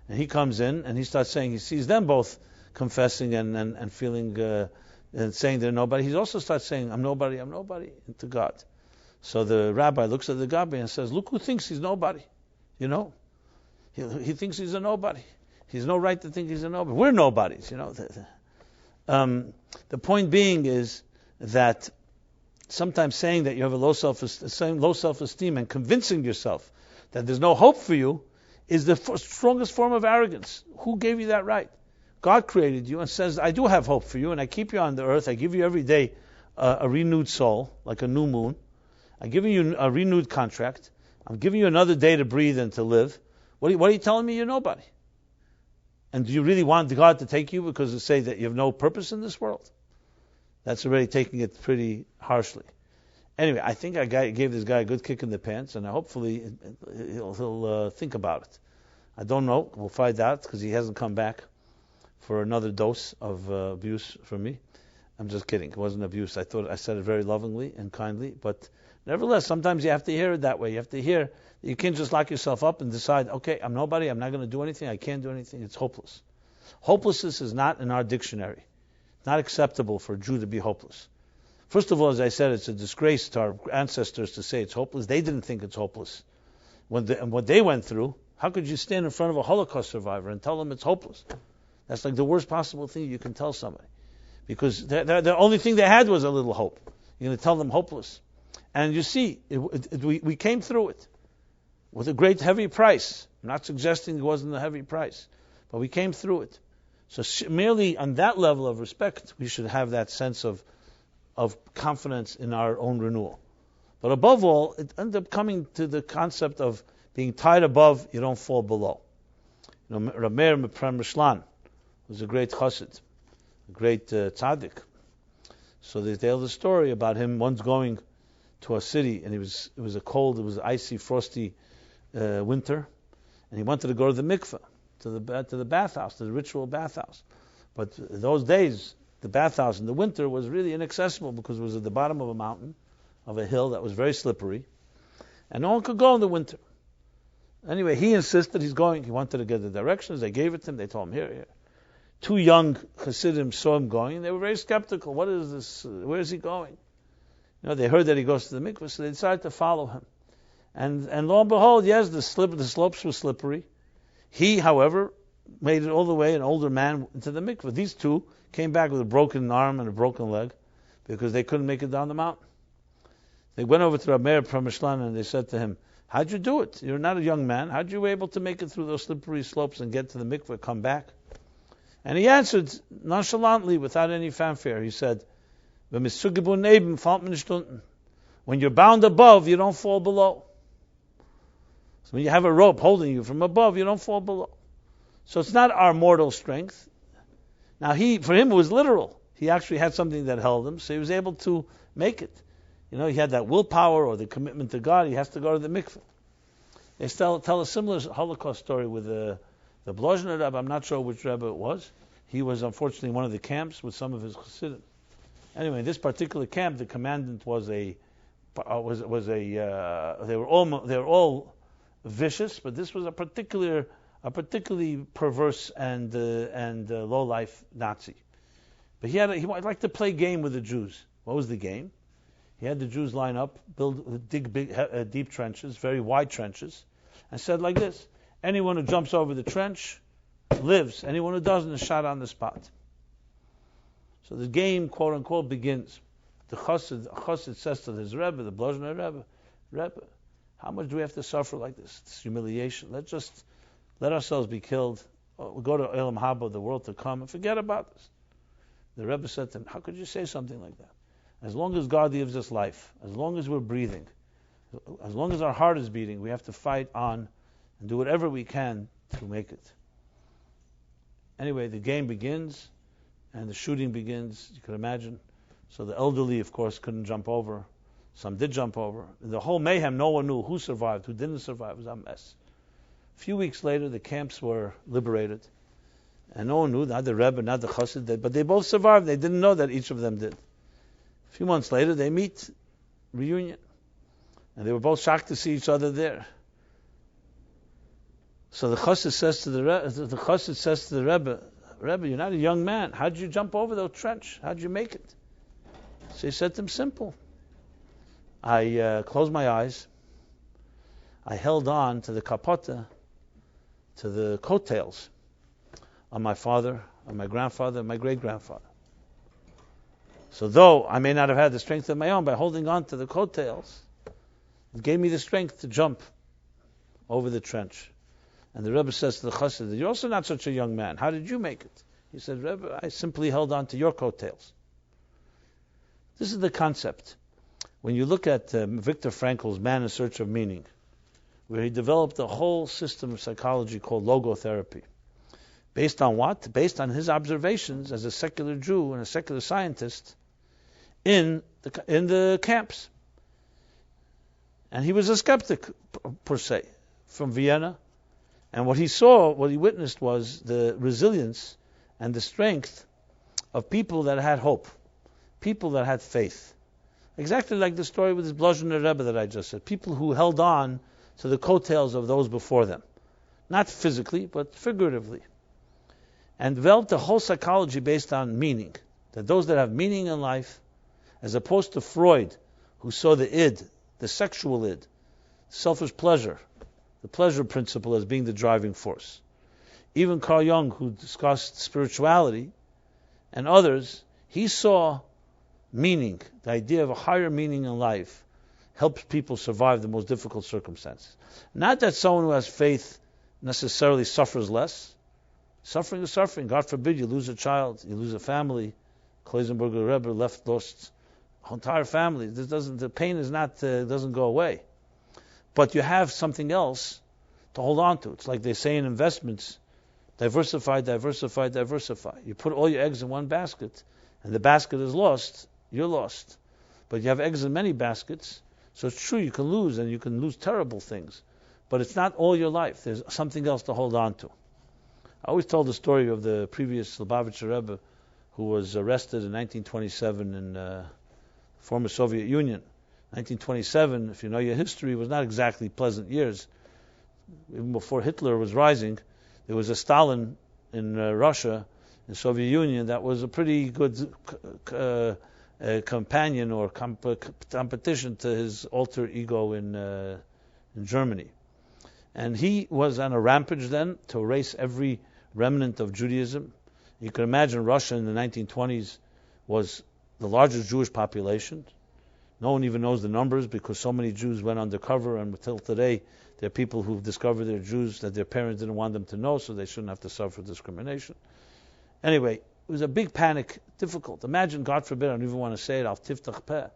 and he comes in and he starts saying, he sees them both confessing and feeling and saying they're nobody. He also starts saying, I'm nobody, to God. So the rabbi looks at the Gabbai and says, look who thinks he's nobody. You know, he thinks he's a nobody. He's no right to think he's a nobody. We're nobodies, you know. The point being is that sometimes saying that you have a low self-esteem and convincing yourself that there's no hope for you is the strongest form of arrogance. Who gave you that right? God created you and says, I do have hope for you, and I keep you on the earth. I give you every day a renewed soul, like a new moon. I'm giving you a renewed contract. I'm giving you another day to breathe and to live. What are you telling me you're nobody? And do you really want God to take you because they say that you have no purpose in this world? That's already taking it pretty harshly. Anyway, I think I gave this guy a good kick in the pants, and hopefully he'll think about it. I don't know. We'll find out because he hasn't come back for another dose of abuse from me. I'm just kidding. It wasn't abuse. I thought I said it very lovingly and kindly, but nevertheless, sometimes you have to hear it that way. You have to hear. You can't just lock yourself up and decide, okay, I'm nobody, I'm not going to do anything, I can't do anything. It's hopeless. Hopelessness is not in our dictionary. It's not acceptable for a Jew to be hopeless. First of all, as I said, it's a disgrace to our ancestors to say it's hopeless. They didn't think it's hopeless. And what they went through, how could you stand in front of a Holocaust survivor and tell them it's hopeless? That's like the worst possible thing you can tell somebody. Because the only thing they had was a little hope. You're going to tell them hopeless. And you see, we came through it with a great heavy price. I'm not suggesting it wasn't a heavy price, but we came through it. So merely on that level of respect, we should have that sense of confidence in our own renewal. But above all, it ends up coming to the concept of being tied above, you don't fall below. You know, Reb Meir Mishlan was a great chassid, a great tzaddik. So they tell the story about him once going to a city, and it was an icy, frosty winter, and he wanted to go to the mikveh, to the bathhouse, to the ritual bathhouse. But in those days, the bathhouse in the winter was really inaccessible because it was at the bottom of a mountain, of a hill that was very slippery, and no one could go in the winter. Anyway, he insisted he's going. He wanted to get the directions. They gave it to him. They told him, here. Two young Hasidim saw him going. They were very skeptical. What is this? Where is he going? They heard that he goes to the mikveh, so they decided to follow him. And lo and behold, yes, the slopes were slippery. He, however, made it all the way, an older man, into the mikveh. These two came back with a broken arm and a broken leg because they couldn't make it down the mountain. They went over to Rab Meir Pramishlan and they said to him, how'd you do it? You're not a young man. How'd you be able to make it through those slippery slopes and get to the mikveh, come back? And he answered nonchalantly, without any fanfare. He said, when you're bound above, you don't fall below. So when you have a rope holding you from above, you don't fall below. So it's not our mortal strength. Now for him it was literal. He actually had something that held him, so he was able to make it. He had that willpower or the commitment to God. He has to go to the mikveh. They tell a similar Holocaust story with the Blozhner Rebbe. I'm not sure which Rebbe it was. He was unfortunately in one of the camps with some of his Chassidim. Anyway, in this particular camp, the commandant they were all vicious, but this was a particularly perverse and low life Nazi. But he liked to play game with the Jews. What was the game? He had the Jews line up, dig big, deep trenches, very wide trenches, and said like this: anyone who jumps over the trench lives. Anyone who doesn't is shot on the spot. So the game, quote unquote, begins. The chassid says to his Rebbe, the Blozhner Rebbe, how much do we have to suffer like this? This humiliation. Let's just let ourselves be killed. We'll go to Elam Haba, the world to come, and forget about this. The Rebbe said to him, how could you say something like that? As long as God gives us life, as long as we're breathing, as long as our heart is beating, we have to fight on and do whatever we can to make it. Anyway, the game begins and the shooting begins, you can imagine. So the elderly, of course, couldn't jump over. Some did jump over. In the whole mayhem, no one knew who survived, who didn't survive. It was a mess. A few weeks later, the camps were liberated. And no one knew, not the Rebbe, not the Chassid, but they both survived. They didn't know that each of them did. A few months later, they meet, reunion. And they were both shocked to see each other there. So the Chassid says to the Rebbe, Rebbe, you're not a young man. How did you jump over the trench? How did you make it? So he said to him, simple. I closed my eyes. I held on to the kapota, to the coattails of my father, of my grandfather, and my great-grandfather. So though I may not have had the strength of my own, by holding on to the coattails, it gave me the strength to jump over the trench. And the Rebbe says to the Chassid, you're also not such a young man. How did you make it? He said, Rebbe, I simply held on to your coattails. This is the concept. When you look at Viktor Frankl's Man in Search of Meaning, where he developed a whole system of psychology called logotherapy. Based on what? Based on his observations as a secular Jew and a secular scientist in the camps. And he was a skeptic, per se, from Vienna. And what he saw, what he witnessed, was the resilience and the strength of people that had hope, people that had faith. Exactly like the story with this Blozhner Rebbe that I just said. People who held on to the coattails of those before them. Not physically, but figuratively. And developed a whole psychology based on meaning. That those that have meaning in life, as opposed to Freud, who saw the id, the sexual id, selfish pleasure, the pleasure principle as being the driving force. Even Carl Jung, who discussed spirituality, and others, he saw meaning, the idea of a higher meaning in life, helps people survive the most difficult circumstances. Not that someone who has faith necessarily suffers less. Suffering is suffering. God forbid you lose a child, you lose a family. Kloisenberger Rebbe lost the entire family. The pain doesn't go away. But you have something else to hold on to. It's like they say in investments, diversify, diversify, diversify. You put all your eggs in one basket, and the basket is lost, you're lost. But you have eggs in many baskets, so it's true you can lose, and you can lose terrible things. But it's not all your life. There's something else to hold on to. I always told the story of the previous Lubavitcher Rebbe who was arrested in 1927 in the former Soviet Union. 1927, if you know your history, was not exactly pleasant years. Even before Hitler was rising, there was a Stalin in Russia, in the Soviet Union, that was a pretty good companion or competition to his alter ego in Germany. And he was on a rampage then to erase every remnant of Judaism. You can imagine Russia in the 1920s was the largest Jewish population. No one even knows the numbers because so many Jews went undercover, and until today there are people who've discovered they're Jews that their parents didn't want them to know, so they shouldn't have to suffer discrimination. Anyway, it was a big panic, difficult. Imagine, God forbid, I don't even want to say it, al tiftach peh.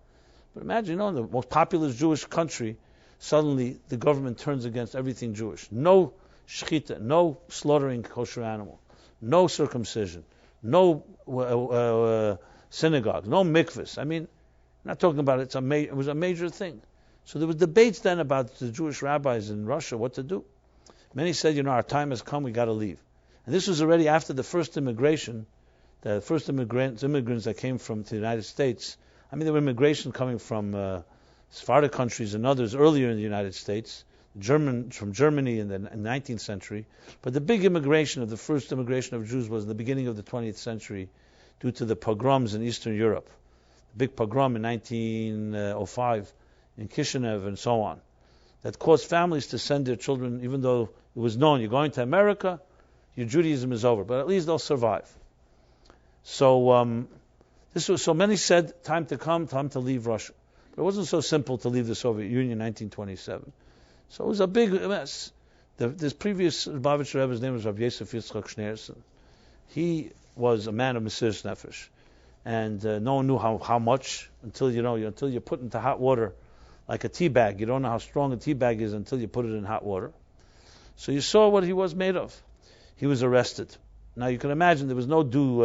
But imagine, in the most populous Jewish country, suddenly the government turns against everything Jewish. No shechita, no slaughtering kosher animal, no circumcision, no synagogue, no mikvahs. I mean, I'm not talking about it. It was a major thing. So there was debates then about the Jewish rabbis in Russia, what to do. Many said, our time has come, we got to leave. And this was already after the first immigration, the first immigrants that came to the United States. I mean, there were immigration coming from Sephardic countries and others earlier in the United States, from Germany in the 19th century. But the big immigration the first immigration of Jews was in the beginning of the 20th century due to the pogroms in Eastern Europe. The big pogrom in 1905 in Kishinev and so on, that caused families to send their children, even though it was known, you're going to America, your Judaism is over, but at least they'll survive. So so many said, time to come, time to leave Russia. But it wasn't so simple to leave the Soviet Union in 1927. So it was a big mess. This previous Lubavitcher Rebbe's name was Rav Yosef Yitzchak Schneerson. He was a man of Mesiras Nefesh. And no one knew how much until you put into hot water like a tea bag. You don't know how strong a tea bag is until you put it in hot water. So you saw what he was made of. He was arrested. Now you can imagine there was no due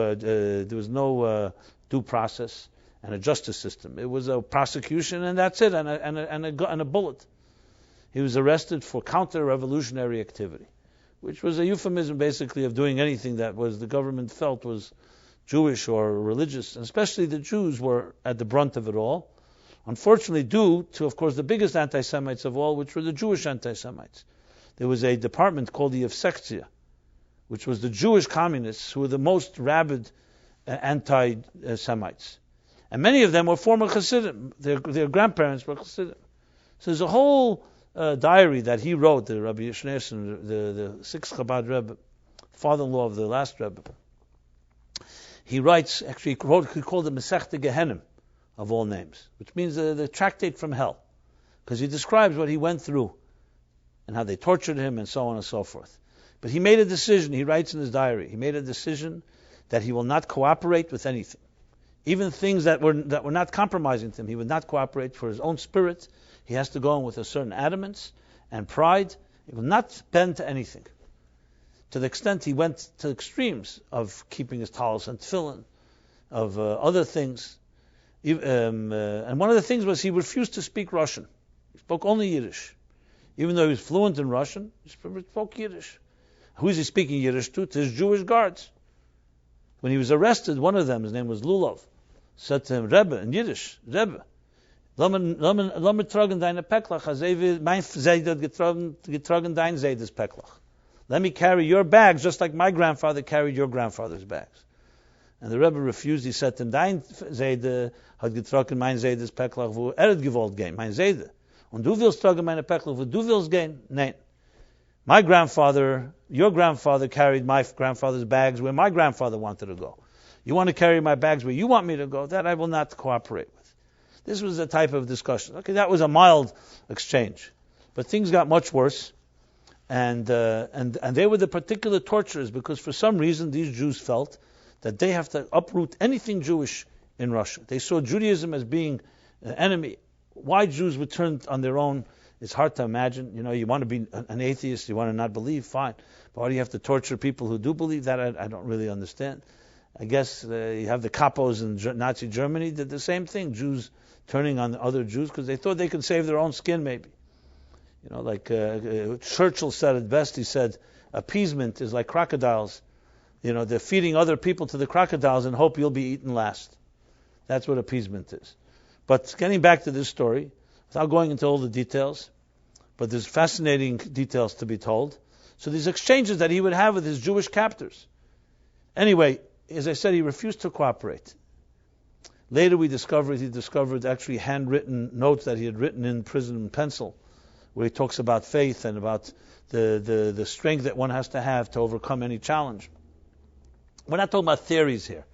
process and a justice system. It was a prosecution and that's it, and a bullet. He was arrested for counter-revolutionary activity, which was a euphemism basically of doing anything that was the government felt was Jewish or religious, and especially the Jews were at the brunt of it all. Unfortunately, due to, of course, the biggest anti-Semites of all, which were the Jewish anti-Semites. There was a department called the Yevsektia, which was the Jewish communists who were the most rabid anti-Semites. And many of them were former Hasidim. Their grandparents were Hasidim. So there's a whole diary that he wrote, the Rabbi Schneerson, the sixth Chabad Rebbe, father-in-law of the last Rebbe. He writes, actually he called it Masechta Gehenim, of all names, which means the tractate from hell, because he describes what he went through and how they tortured him and so on and so forth. But he made a decision, he writes in his diary, he made a decision that he will not cooperate with anything. Even things that were not compromising to him, he would not cooperate for his own spirit. He has to go in with a certain adamance and pride. He will not bend to anything. To the extent he went to extremes of keeping his talis and tefillin, of other things. And one of the things was he refused to speak Russian. He spoke only Yiddish. Even though he was fluent in Russian, he spoke Yiddish. Who is he speaking Yiddish to? To his Jewish guards. When he was arrested, one of them, his name was Lulav, said to him, Rebbe, in Yiddish, Rebbe, lass mir tragen deine Peklach, als mein Seid hat getragen dein Seides Peklach. Let me carry your bags just like my grandfather carried your grandfather's bags. And the Rebbe refused. He said to him, dein Seide hat getragen mein Seides Peklach, wo hat gewollt gehen, mein Seide. Und du willst tragen meine Peklach, wo du willst gehen? Nein. My grandfather, your grandfather carried my grandfather's bags where my grandfather wanted to go. You want to carry my bags where you want me to go? That I will not cooperate with. This was a type of discussion. Okay, that was a mild exchange. But things got much worse. And they were the particular torturers because for some reason these Jews felt that they have to uproot anything Jewish in Russia. They saw Judaism as being an enemy. Why Jews would turn on their own, it's hard to imagine. You want to be an atheist, you want to not believe, fine. But why do you have to torture people who do believe? That I don't really understand. I guess you have the capos in Nazi Germany did the same thing. Jews turning on other Jews because they thought they could save their own skin maybe. Like Churchill said it best. He said, appeasement is like crocodiles. They're feeding other people to the crocodiles and hope you'll be eaten last. That's what appeasement is. But getting back to this story, without going into all the details, but there's fascinating details to be told. So these exchanges that he would have with his Jewish captors. Anyway, as I said, he refused to cooperate. Later he discovered actually handwritten notes that he had written in prison in pencil, where he talks about faith and about the strength that one has to have to overcome any challenge. We're not talking about theories here.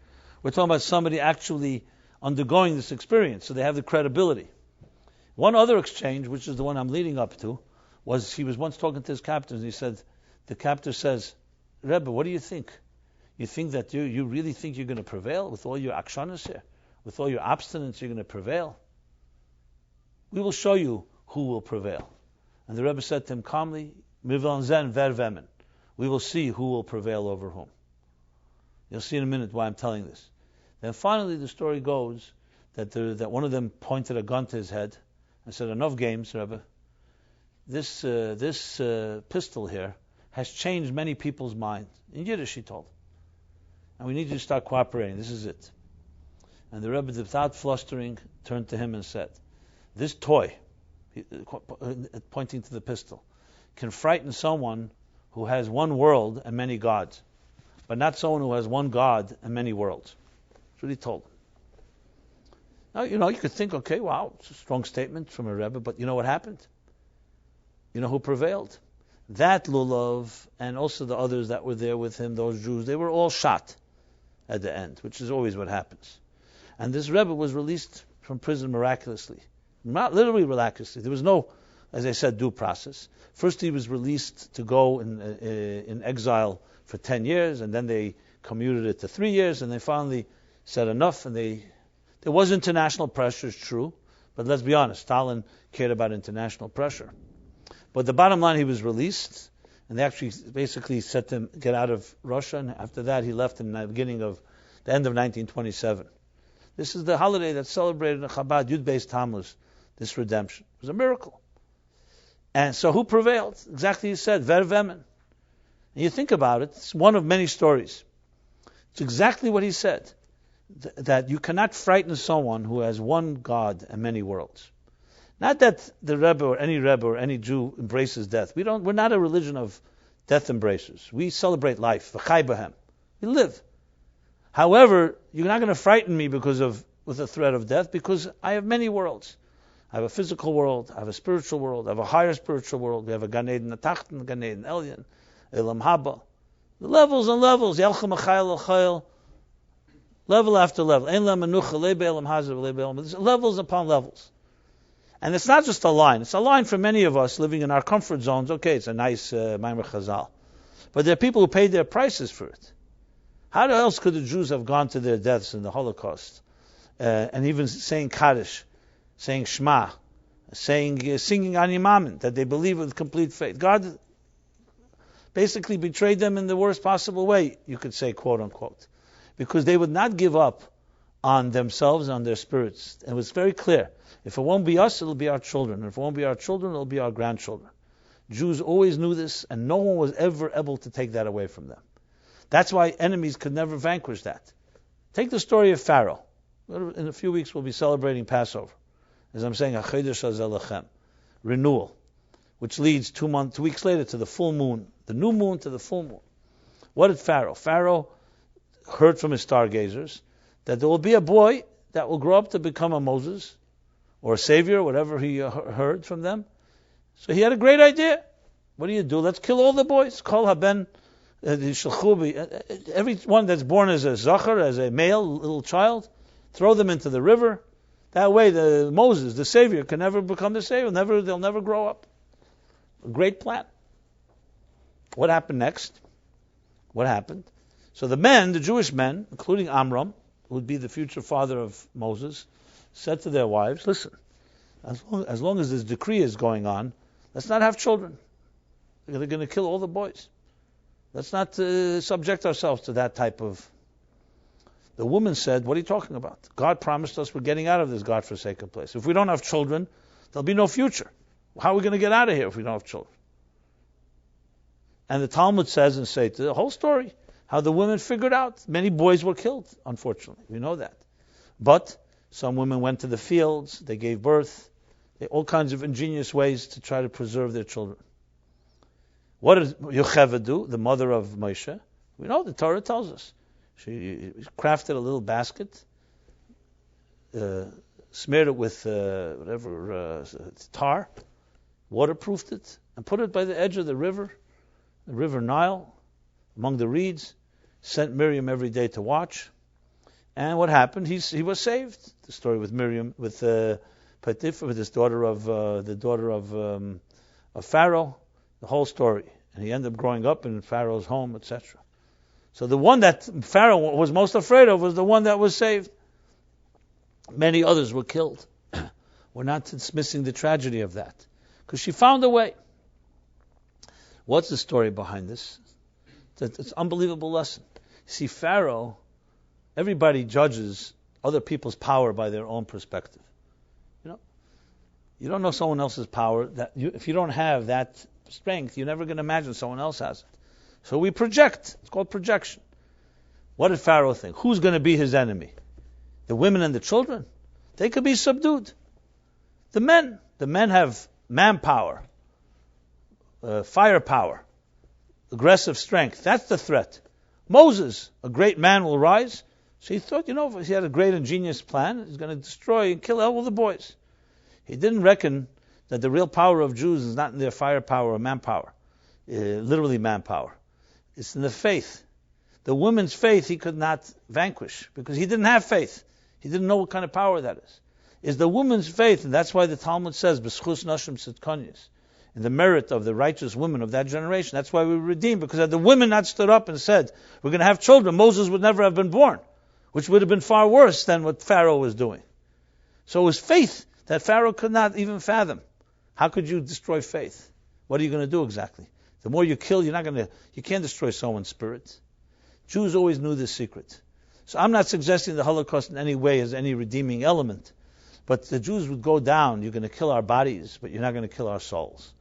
We're talking about somebody actually undergoing this experience, so they have the credibility. One other exchange, which is the one I'm leading up to, was he was once talking to his captors, and he said, the captor says, Rebbe, what do you think? You think that you really think you're going to prevail with all your akshanas here? With all your abstinence, you're going to prevail? We will show you who will prevail. And the Rebbe said to him calmly, we will see who will prevail over whom. You'll see in a minute why I'm telling this. Then finally the story goes that one of them pointed a gun to his head and said, enough games, Rebbe. This pistol here has changed many people's minds. In Yiddish, he told. And we need you to start cooperating. This is it. And the Rebbe, without flustering, turned to him and said, this toy, pointing to the pistol, can frighten someone who has one world and many gods, but not someone who has one God and many worlds. That's what he told him. Now, you could think, okay, wow, it's a strong statement from a Rebbe, but you know what happened? You know who prevailed? That Lulav and also the others that were there with him, those Jews, they were all shot at the end, which is always what happens. And this Rebbe was released from prison miraculously. Not literally miraculously. There was no, as I said, due process. First he was released to go in exile for 10 years, and then they commuted it to 3 years, and they finally said enough, and there was international pressure, it's true, but let's be honest, Stalin cared about international pressure. But the bottom line, he was released, and they actually basically set him get out of Russia, and after that he left in the end of 1927. This is the holiday that's celebrated in Chabad, Yud Beis Tammuz, this redemption. It was a miracle. And so who prevailed? Exactly he said, Ver Vemen. And you think about it, it's one of many stories. It's exactly what he said, that you cannot frighten someone who has one God and many worlds. Not that the Rebbe or any Jew embraces death. We're not a religion of death embracers. We celebrate life. V'chai b'hem. We live. However, you're not going to frighten me with the threat of death, because I have many worlds. I have a physical world, I have a spiritual world, I have a higher spiritual world. We have a Gan Eden Atachten, Gan Eden Elyon, Elam Haba. The levels and levels. Yelchem Achayel Achayel. Level after level. Ein la menucha, lebe elam hazir, lebe elam. There's levels upon levels. And it's not just a line. It's a line for many of us living in our comfort zones. Okay, it's a nice Maimer Chazal. But there are people who paid their prices for it. How else could the Jews have gone to their deaths in the Holocaust? And even saying Kaddish, saying Shema, singing Animamin, that they believe with complete faith. God basically betrayed them in the worst possible way, you could say, quote unquote. Because they would not give up on themselves, on their spirits. It was very clear. If it won't be us, it'll be our children. And if it won't be our children, it'll be our grandchildren. Jews always knew this, and no one was ever able to take that away from them. That's why enemies could never vanquish that. Take the story of Pharaoh. In a few weeks we'll be celebrating Passover. As I'm saying, renewal, which leads 2 weeks later to the full moon, the new moon to the full moon. What did Pharaoh? Pharaoh heard from his stargazers that there will be a boy that will grow up to become a Moses or a savior, whatever he heard from them. So he had a great idea. What do? Let's kill all the boys. Kol haben everyone that's born as a zachar, as a male little child, throw them into the river. That way the Moses, the savior, can never become the savior. They'll never grow up. A great plan. What happened next? What happened? So the men, the Jewish men, including Amram, who would be the future father of Moses, said to their wives, listen, as long as this decree is going on, let's not have children. They're going to kill all the boys. Let's not subject ourselves to that type of... The woman said, what are you talking about? God promised us we're getting out of this godforsaken place. If we don't have children, there'll be no future. How are we going to get out of here if we don't have children? And the Talmud says in Seit, the whole story, how the women figured out. Many boys were killed, unfortunately. We know that. But some women went to the fields, they gave birth, all kinds of ingenious ways to try to preserve their children. What did Yocheved do, the mother of Moshe? We know, the Torah tells us. She crafted a little basket, smeared it with tar, waterproofed it, and put it by the edge of the river Nile, among the reeds, sent Miriam every day to watch. And what happened? He was saved. The story with Miriam, with Potiphar, with his daughter of Pharaoh, the whole story. And he ended up growing up in Pharaoh's home, etc. So the one that Pharaoh was most afraid of was the one that was saved. Many others were killed. We're not dismissing the tragedy of that, because she found a way. What's the story behind this? It's an unbelievable lesson. See, Pharaoh, everybody judges other people's power by their own perspective. You don't know someone else's power. If you don't have that strength, you're never going to imagine someone else has it. So we project. It's called projection. What did Pharaoh think? Who's going to be his enemy? The women and the children? They could be subdued. The men have manpower, firepower, aggressive strength. That's the threat. Moses, a great man, will rise. So he thought, if he had a great ingenious plan, he's going to destroy and kill all the boys. He didn't reckon that the real power of Jews is not in their firepower or manpower, literally manpower. It's in the faith. The women's faith he could not vanquish because he didn't have faith. He didn't know what kind of power that is. It's the woman's faith, and that's why the Talmud says, B'schus nashim tzidkonius, in the merit of the righteous women of that generation. That's why we were redeemed, because had the women not stood up and said, we're going to have children, Moses would never have been born, which would have been far worse than what Pharaoh was doing. So it was faith that Pharaoh could not even fathom. How could you destroy faith? What are you going to do exactly? The more you kill, you can't destroy someone's spirit. Jews always knew this secret. So I'm not suggesting the Holocaust in any way has any redeeming element. But the Jews would go down, you're going to kill our bodies, but you're not going to kill our souls.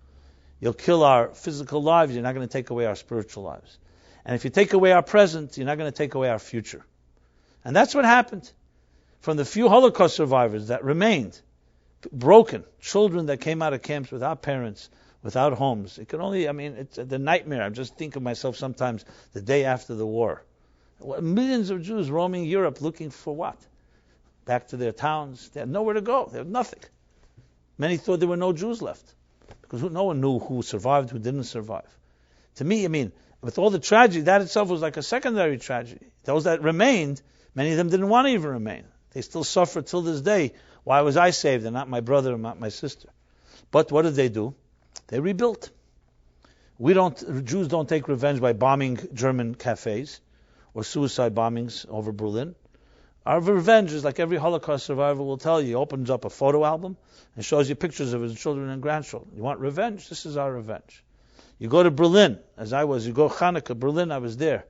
You'll kill our physical lives, you're not going to take away our spiritual lives. And if you take away our present, you're not going to take away our future. And that's what happened. From the few Holocaust survivors that remained, broken, children that came out of camps without parents, without homes. It's the nightmare. I'm just thinking of myself sometimes the day after the war. Millions of Jews roaming Europe looking for what? Back to their towns. They had nowhere to go. They had nothing. Many thought there were no Jews left, because no one knew who survived, who didn't survive. To me, with all the tragedy, that itself was like a secondary tragedy. Those that remained, many of them didn't want to even remain. They still suffer till this day. Why was I saved and not my brother and not my sister? But what did they do? They rebuilt. Jews don't take revenge by bombing German cafes or suicide bombings over Berlin. Our revenge is like every Holocaust survivor will tell you. He opens up a photo album and shows you pictures of his children and grandchildren. You want revenge? This is our revenge. You go to Berlin, you go Hanukkah, Berlin, I was there.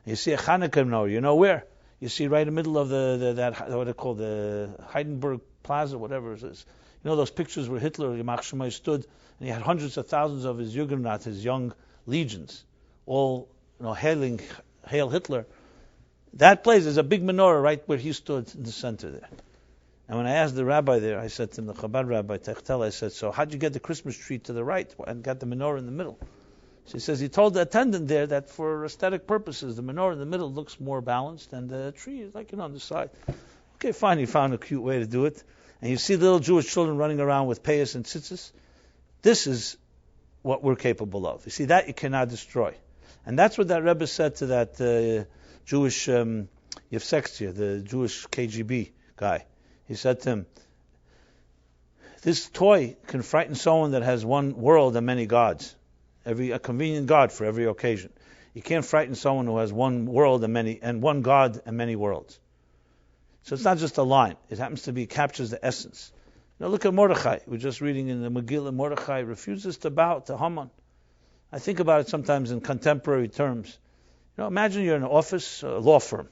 You see a Hanukkah menorah, you know where? You see right in the middle of what they call the Heidenberg Plaza, whatever it is. Those pictures where Hitler, Yamach Shemai, stood, and he had hundreds of thousands of his Jugendrat, his young legions, all hail Hitler. That place is a big menorah right where he stood in the center there. And when I asked the rabbi there, I said to him, the Chabad rabbi, Techtel, I said, so how'd you get the Christmas tree to the right and got the menorah in the middle? She says, he told the attendant there that for aesthetic purposes, the menorah in the middle looks more balanced and the tree is on the side. Okay, fine, he found a cute way to do it. And you see little Jewish children running around with payas and tzitzis. This is what we're capable of. You see, that you cannot destroy. And that's what that Rebbe said to that Jewish Yevsexia, the Jewish KGB guy. He said to him, this toy can frighten someone that has one world and many gods. A convenient god for every occasion. You can't frighten someone who has one world and one god and many worlds. So it's not just a line. It happens to captures the essence. Look at Mordechai. We're just reading in the Megillah, Mordechai refuses to bow to Haman. I think about it sometimes in contemporary terms. Imagine you're in an office, a law firm,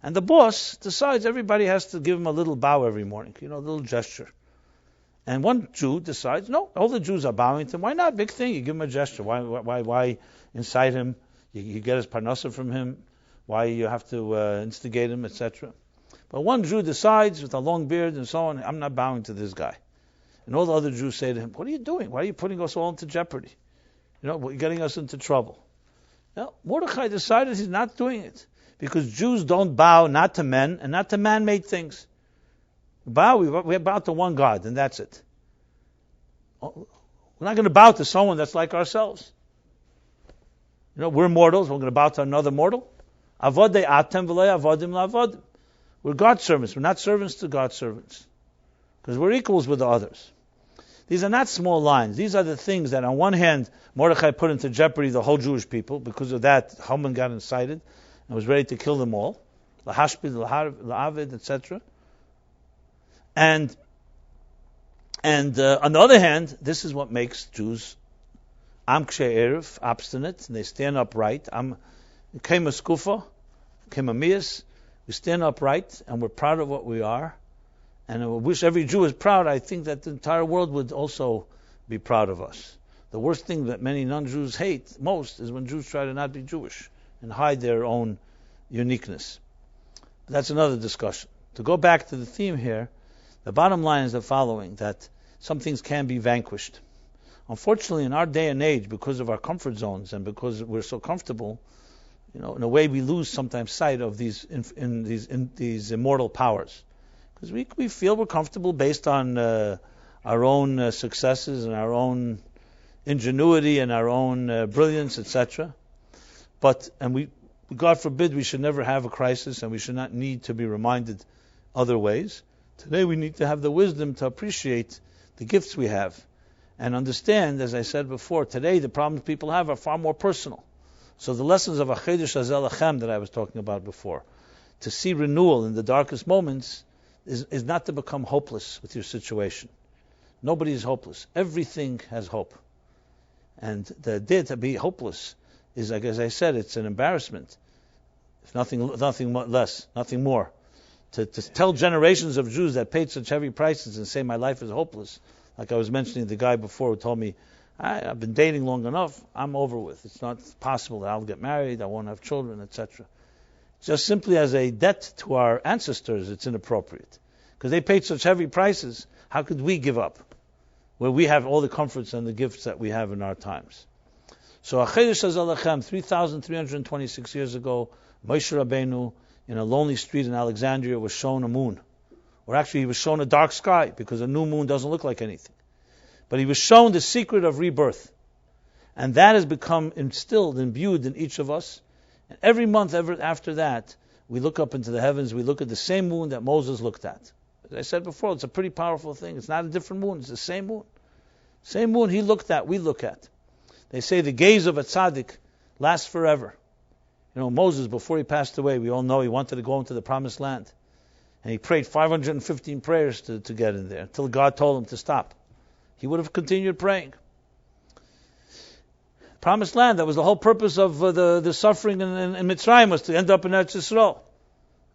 and the boss decides everybody has to give him a little bow every morning, a little gesture. And one Jew decides, no, all the Jews are bowing to him. Why not? Big thing. You give him a gesture. Why incite him? You get his parnasa from him. Why you have to instigate him, etc. But one Jew decides, with a long beard and so on, I'm not bowing to this guy. And all the other Jews say to him, what are you doing? Why are you putting us all into jeopardy? You're getting us into trouble. Now, Mordechai decided he's not doing it. Because Jews don't bow not to men and not to man-made things. We bow to one God, and that's it. We're not going to bow to someone that's like ourselves. We're mortals. We're going to bow to another mortal. Avodei atem v'lei avodim la'avodim. We're God's servants. We're not servants to God's servants. Because we're equals with the others. These are not small lines. These are the things that on one hand, Mordechai put into jeopardy the whole Jewish people. Because of that, Haman got incited and was ready to kill them all. Lahashpid, la'avid, etc. And on the other hand, this is what makes Jews am kshei erev, obstinate, and they stand upright. Kema skufa, kema miyas. We stand upright, and we're proud of what we are. And I wish every Jew is proud. I think that the entire world would also be proud of us. The worst thing that many non-Jews hate most is when Jews try to not be Jewish and hide their own uniqueness. But that's another discussion. To go back to the theme here, the bottom line is the following, that some things can be vanquished. Unfortunately, in our day and age, because of our comfort zones and because we're so comfortable, in a way we lose sometimes sight of these immortal powers. Because we feel we're comfortable based on our own successes and our own ingenuity and our own brilliance, etc. And God forbid, we should never have a crisis, and we should not need to be reminded other ways. Today we need to have the wisdom to appreciate the gifts we have and understand, as I said before, today the problems people have are far more personal. So the lessons of Achedesh Azel Lachem that I was talking about before, to see renewal in the darkest moments, is not to become hopeless with your situation. Nobody is hopeless. Everything has hope. And the idea to be hopeless is, like as I said, it's an embarrassment. If nothing less, nothing more. To tell generations of Jews that paid such heavy prices and say my life is hopeless, like I was mentioning the guy before who told me, I've been dating long enough, I'm over with. It's not possible that I'll get married, I won't have children, etc. Just simply as a debt to our ancestors, it's inappropriate. Because they paid such heavy prices, how could we give up? Where we have all the comforts and the gifts that we have in our times. So Achedesh Hazal Lachem, 3,326 years ago, Moshe Rabbeinu, in a lonely street in Alexandria, was shown a moon. Or actually, he was shown a dark sky, because a new moon doesn't look like anything. But he was shown the secret of rebirth. And that has become instilled, imbued in each of us. And every month ever after that, we look up into the heavens, we look at the same moon that Moses looked at. As I said before, it's a pretty powerful thing. It's not a different moon, it's the same moon. Same moon he looked at, we look at. They say the gaze of a tzaddik lasts forever. Moses, before he passed away, we all know he wanted to go into the promised land. And he prayed 515 prayers to get in there, until God told him to stop. He would have continued praying. Promised land, that was the whole purpose of the suffering in Mitzrayim, was to end up in Eretz Yisrael.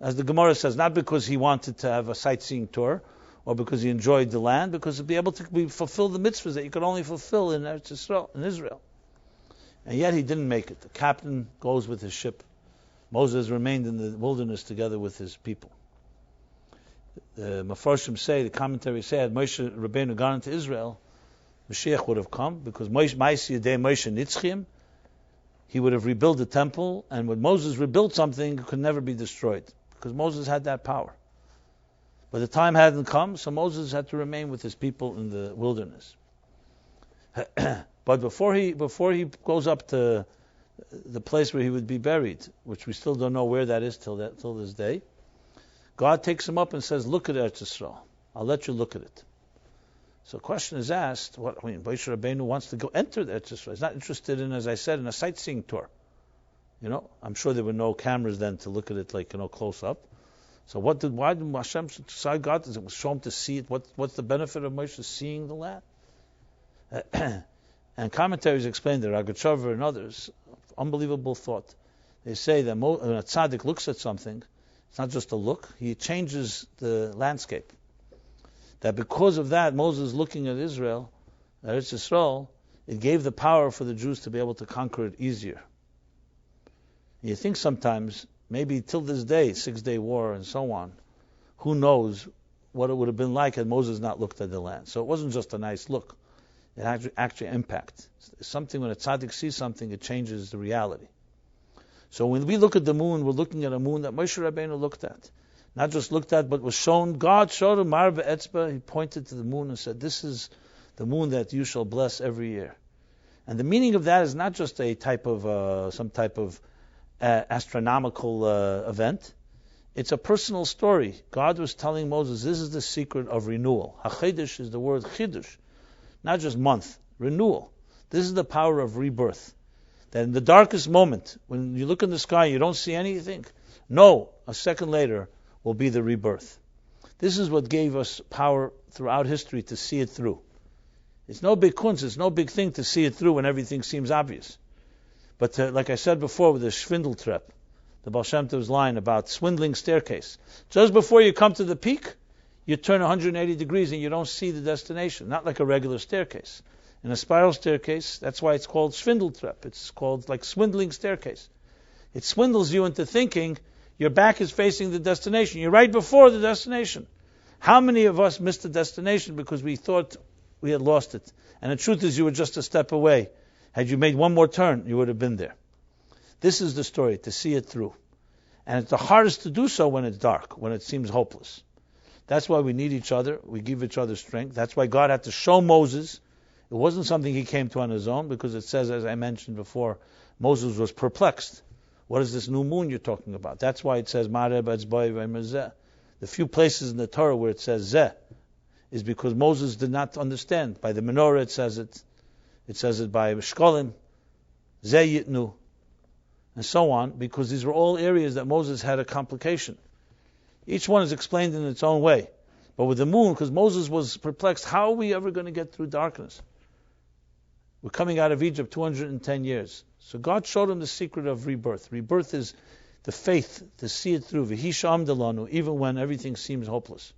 As the Gemara says, not because he wanted to have a sightseeing tour, or because he enjoyed the land, because to be able to fulfill the mitzvahs that you could only fulfill in Eretz Yisrael, in Israel. And yet he didn't make it. The captain goes with his ship. Moses remained in the wilderness together with his people. The Mefarshim say, the commentaries say, had Moshe Rabbeinu gone into Israel, Mashiach would have come, because Moshe Nitzchim, he would have rebuilt the temple, and when Moses rebuilt something, it could never be destroyed, because Moses had that power. But the time hadn't come, so Moses had to remain with his people in the wilderness. But before he goes up to the place where he would be buried, which we still don't know where that is till this day, God takes him up and says, look at Eretz Yisrael. I'll let you look at it. So a question is asked, Moshe Rabbeinu wants to go enter the Eretz Yisrael. He's not interested in, as I said, in a sightseeing tour. I'm sure there were no cameras then to look at it close up. So why did Hashem decide God to show him to see it? What's the benefit of Moshe seeing the land? And commentaries explain that Ragachover and others, unbelievable thought. They say that when a tzaddik looks at something, it's not just a look, he changes the landscape. that because of that, Moses looking at Israel, Eretz Yisrael, it gave the power for the Jews to be able to conquer it easier. You think sometimes, maybe till this day, 6-day war and so on, who knows what it would have been like had Moses not looked at the land. So it wasn't just a nice look. It had actually impact. Something, when a tzaddik sees something, it changes the reality. So when we look at the moon, we're looking at a moon that Moshe Rabbeinu looked at. Not just looked at, but was shown. God showed him, Mar Be'etzba, he pointed to the moon and said, this is the moon that you shall bless every year. And the meaning of that is not just a type of, some type of astronomical event. It's a personal story. God was telling Moses, this is the secret of renewal. HaChidush is the word chidush, not just month, renewal. This is the power of rebirth. That in the darkest moment, when you look in the sky, you don't see anything. No, a second later will be the rebirth. This is what gave us power throughout history to see it through. It's no big kunz, it's no big thing to see it through when everything seems obvious. But like I said before with the Schwindeltreppe, the Baal Shem Tov's line about swindling staircase. Just before you come to the peak, you turn 180 degrees and you don't see the destination. Not like a regular staircase. In a spiral staircase, that's why it's called Schwindeltreppe. It's called like swindling staircase. It swindles you into thinking your back is facing the destination. You're right before the destination. How many of us missed the destination because we thought we had lost it? And the truth is you were just a step away. Had you made one more turn, you would have been there. This is the story, to see it through. And it's the hardest to do so when it's dark, when it seems hopeless. That's why we need each other. We give each other strength. That's why God had to show Moses. It wasn't something he came to on his own, because it says, as I mentioned before, Moses was perplexed. What is this new moon you're talking about? That's why it says, the few places in the Torah where it says Zeh is because Moses did not understand. By the menorah it says it. It says it by Shkolim, Zeh Yitnu, and so on, because these were all areas that Moses had a complication. Each one is explained in its own way. But with the moon, because Moses was perplexed, how are we ever going to get through darkness? We're coming out of Egypt 210 years. So God showed him the secret of rebirth. Rebirth is the faith to see it through. V'hisha amdelanu, even when everything seems hopeless.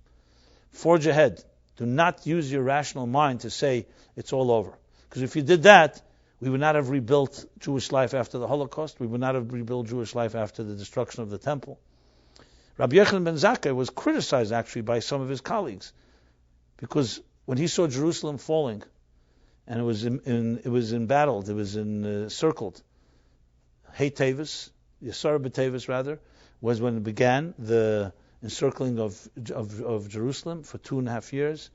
Forge ahead. Do not use your rational mind to say it's all over. Because if you did that, we would not have rebuilt Jewish life after the Holocaust. We would not have rebuilt Jewish life after the destruction of the temple. Rabbi Yochanan ben Zakkai was criticized actually by some of his colleagues, because when he saw Jerusalem falling, and it was embattled, it was encircled. Hey Tavis, Yisar B'Tavis rather, was when it began the encircling of Jerusalem for 2.5 years,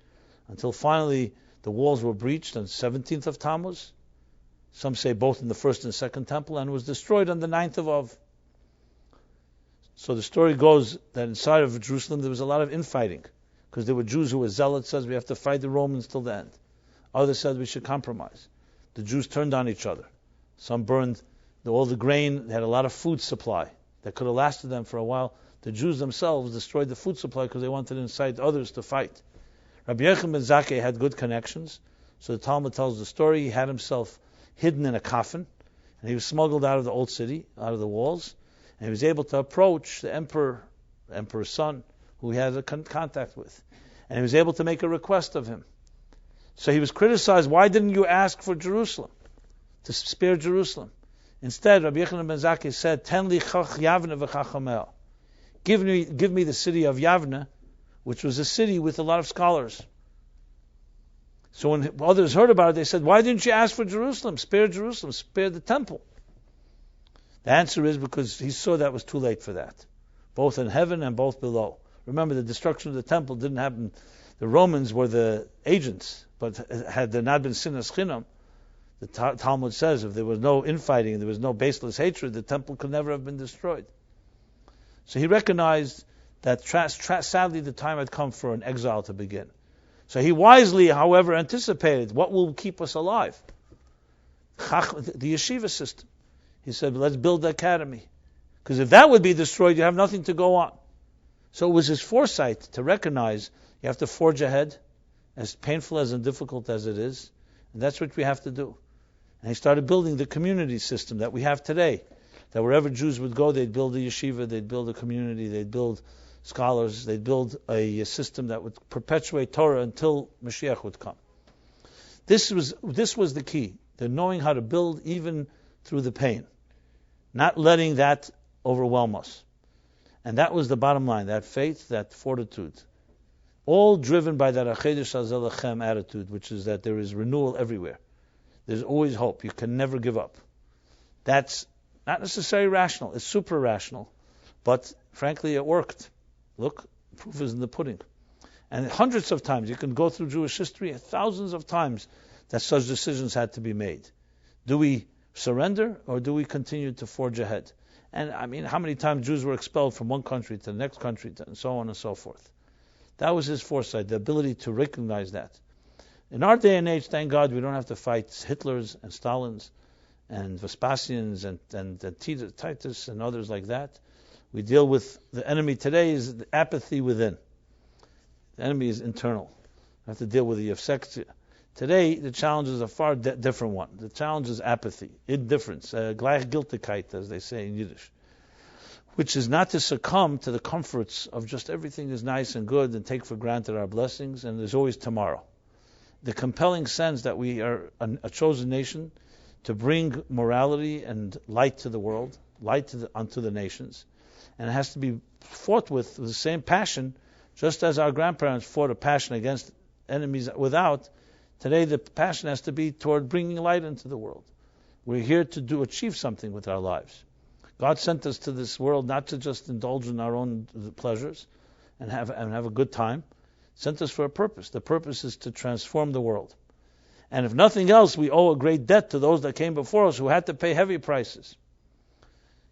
until finally the walls were breached on the 17th of Tammuz. Some say both in the first and second temple, and was destroyed on the 9th of Av. So the story goes that inside of Jerusalem there was a lot of infighting, because there were Jews who were zealots, says we have to fight the Romans till the end. Others said we should compromise. The Jews turned on each other. Some burned all the grain. They had a lot of food supply that could have lasted them for a while. The Jews themselves destroyed the food supply because they wanted to incite others to fight. Rabbi Yochanan ben Zakkai had good connections. So the Talmud tells the story. He had himself hidden in a coffin, and he was smuggled out of the old city, out of the walls, and he was able to approach the emperor's son, who he had a contact with, and he was able to make a request of him. So he was criticized, why didn't you ask for Jerusalem, to spare Jerusalem? Instead, Rabbi Yochanan ben Zakkai said, Ten li chach Yavne v'chachamel. Give me the city of Yavne, which was a city with a lot of scholars. So when others heard about it, they said, why didn't you ask for Jerusalem, spare the temple? The answer is because he saw that was too late for that, both in heaven and both below. Remember, the destruction of the temple didn't happen. The Romans were the agents, but had there not been sinas chinam, the Talmud says if there was no infighting and there was no baseless hatred, the temple could never have been destroyed. So he recognized that sadly the time had come for an exile to begin. So he wisely, however, anticipated what will keep us alive. The yeshiva system. He said, let's build the academy. Because if that would be destroyed, you have nothing to go on. So it was his foresight to recognize you have to forge ahead, as painful as and difficult as it is. And that's what we have to do. And he started building the community system that we have today. That wherever Jews would go, they'd build a yeshiva, they'd build a community, they'd build scholars, they'd build a system that would perpetuate Torah until Mashiach would come. This was the key, the knowing how to build even through the pain, not letting that overwhelm us. And that was the bottom line, that faith, that fortitude. All driven by that Achedesh Hazel Lechem attitude, which is that there is renewal everywhere. There's always hope. You can never give up. That's not necessarily rational. It's super rational. But frankly, it worked. Look, proof is in the pudding. And hundreds of times, you can go through Jewish history, thousands of times that such decisions had to be made. Do we surrender or do we continue to forge ahead? And I mean, how many times Jews were expelled from one country to the next country, and so on and so forth. That was his foresight, the ability to recognize that. In our day and age, thank God, we don't have to fight Hitlers and Stalins and Vespasians and Titus and others like that. We deal with the enemy today is the apathy within. The enemy is internal. We have to deal with the Yevsektia. Today, the challenge is a far different one. The challenge is apathy, indifference, Gleichgültigkeit, as they say in Yiddish, which is not to succumb to the comforts of just everything is nice and good and take for granted our blessings, and there's always tomorrow. The compelling sense that we are a chosen nation to bring morality and light to the world, light unto the nations, and it has to be fought with the same passion, just as our grandparents fought a passion against enemies without. Today the passion has to be toward bringing light into the world. We're here to achieve something with our lives. God sent us to this world not to just indulge in our own pleasures and have a good time. He sent us for a purpose. The purpose is to transform the world. And if nothing else, we owe a great debt to those that came before us who had to pay heavy prices.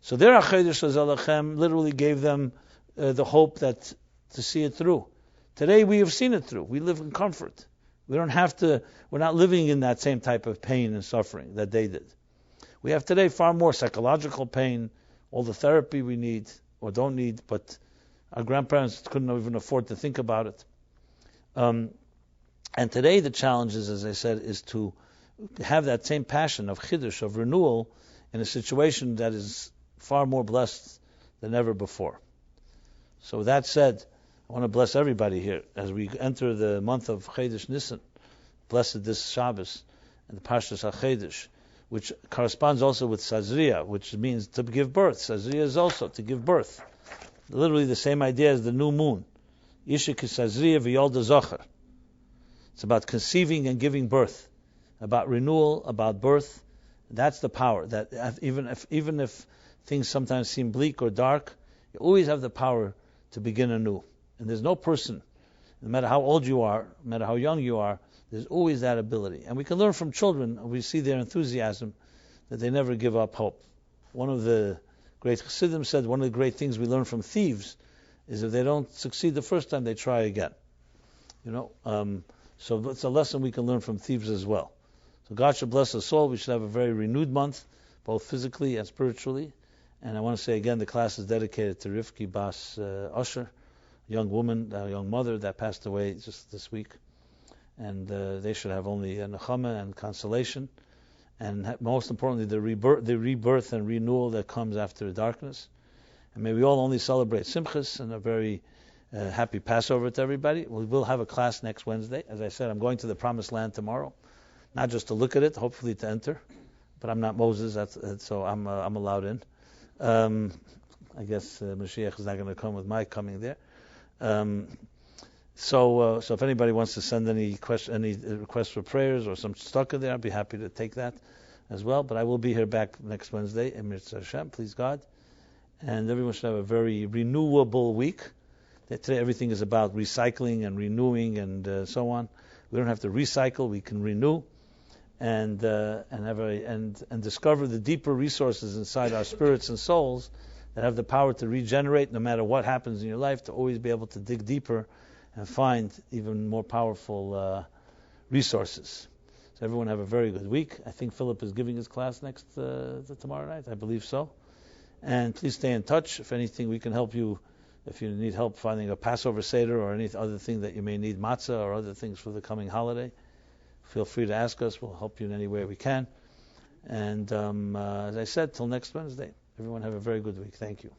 So their Achedesh Hazalachem literally gave them the hope that to see it through. Today we have seen it through. We live in comfort. We don't have to. We're not living in that same type of pain and suffering that they did. We have today far more psychological pain, all the therapy we need or don't need, but our grandparents couldn't even afford to think about it. And today the challenge is, as I said, is to have that same passion of chiddush, of renewal, in a situation that is far more blessed than ever before. So with that said, I want to bless everybody here as we enter the month of Chedesh Nisan, blessed this Shabbos, and the Parshas HaChedesh, which corresponds also with Sazria, which means to give birth. Sazria is also to give birth. Literally the same idea as the new moon. Isha ki Sazria v'yolda zocher. It's about conceiving and giving birth, about renewal, about birth. That's the power. That even if things sometimes seem bleak or dark, you always have the power to begin anew. And there's no person, no matter how old you are, no matter how young you are, there's always that ability. And we can learn from children, we see their enthusiasm, that they never give up hope. One of the great Chassidim said, one of the great things we learn from thieves is if they don't succeed the first time, they try again. So it's a lesson we can learn from thieves as well. So God should bless us all. We should have a very renewed month, both physically and spiritually. And I want to say again, the class is dedicated to Rivki Bas Usher, a young woman, a young mother that passed away just this week. And they should have only nechama and consolation. And most importantly, the rebirth and renewal that comes after darkness. And may we all only celebrate Simchas and a very happy Passover to everybody. We will have a class next Wednesday. As I said, I'm going to the Promised Land tomorrow. Not just to look at it, hopefully to enter. But I'm not Moses, so I'm allowed in. I guess Mashiach is not going to come with my coming there. So if anybody wants to send any requests for prayers or some stuck in there, I'd be happy to take that as well. But I will be here back next Wednesday, Emir Hashem, please God. And everyone should have a very renewable week. Today everything is about recycling and renewing and so on. We don't have to recycle; we can renew, and discover the deeper resources inside our spirits and souls that have the power to regenerate no matter what happens in your life, to always be able to dig deeper and find even more powerful resources. So everyone have a very good week. I think Philip is giving his class next tomorrow night. I believe so. And please stay in touch. If anything, we can help you. If you need help finding a Passover Seder or any other thing that you may need, matzah or other things for the coming holiday, feel free to ask us. We'll help you in any way we can. And as I said, till next Wednesday. Everyone have a very good week. Thank you.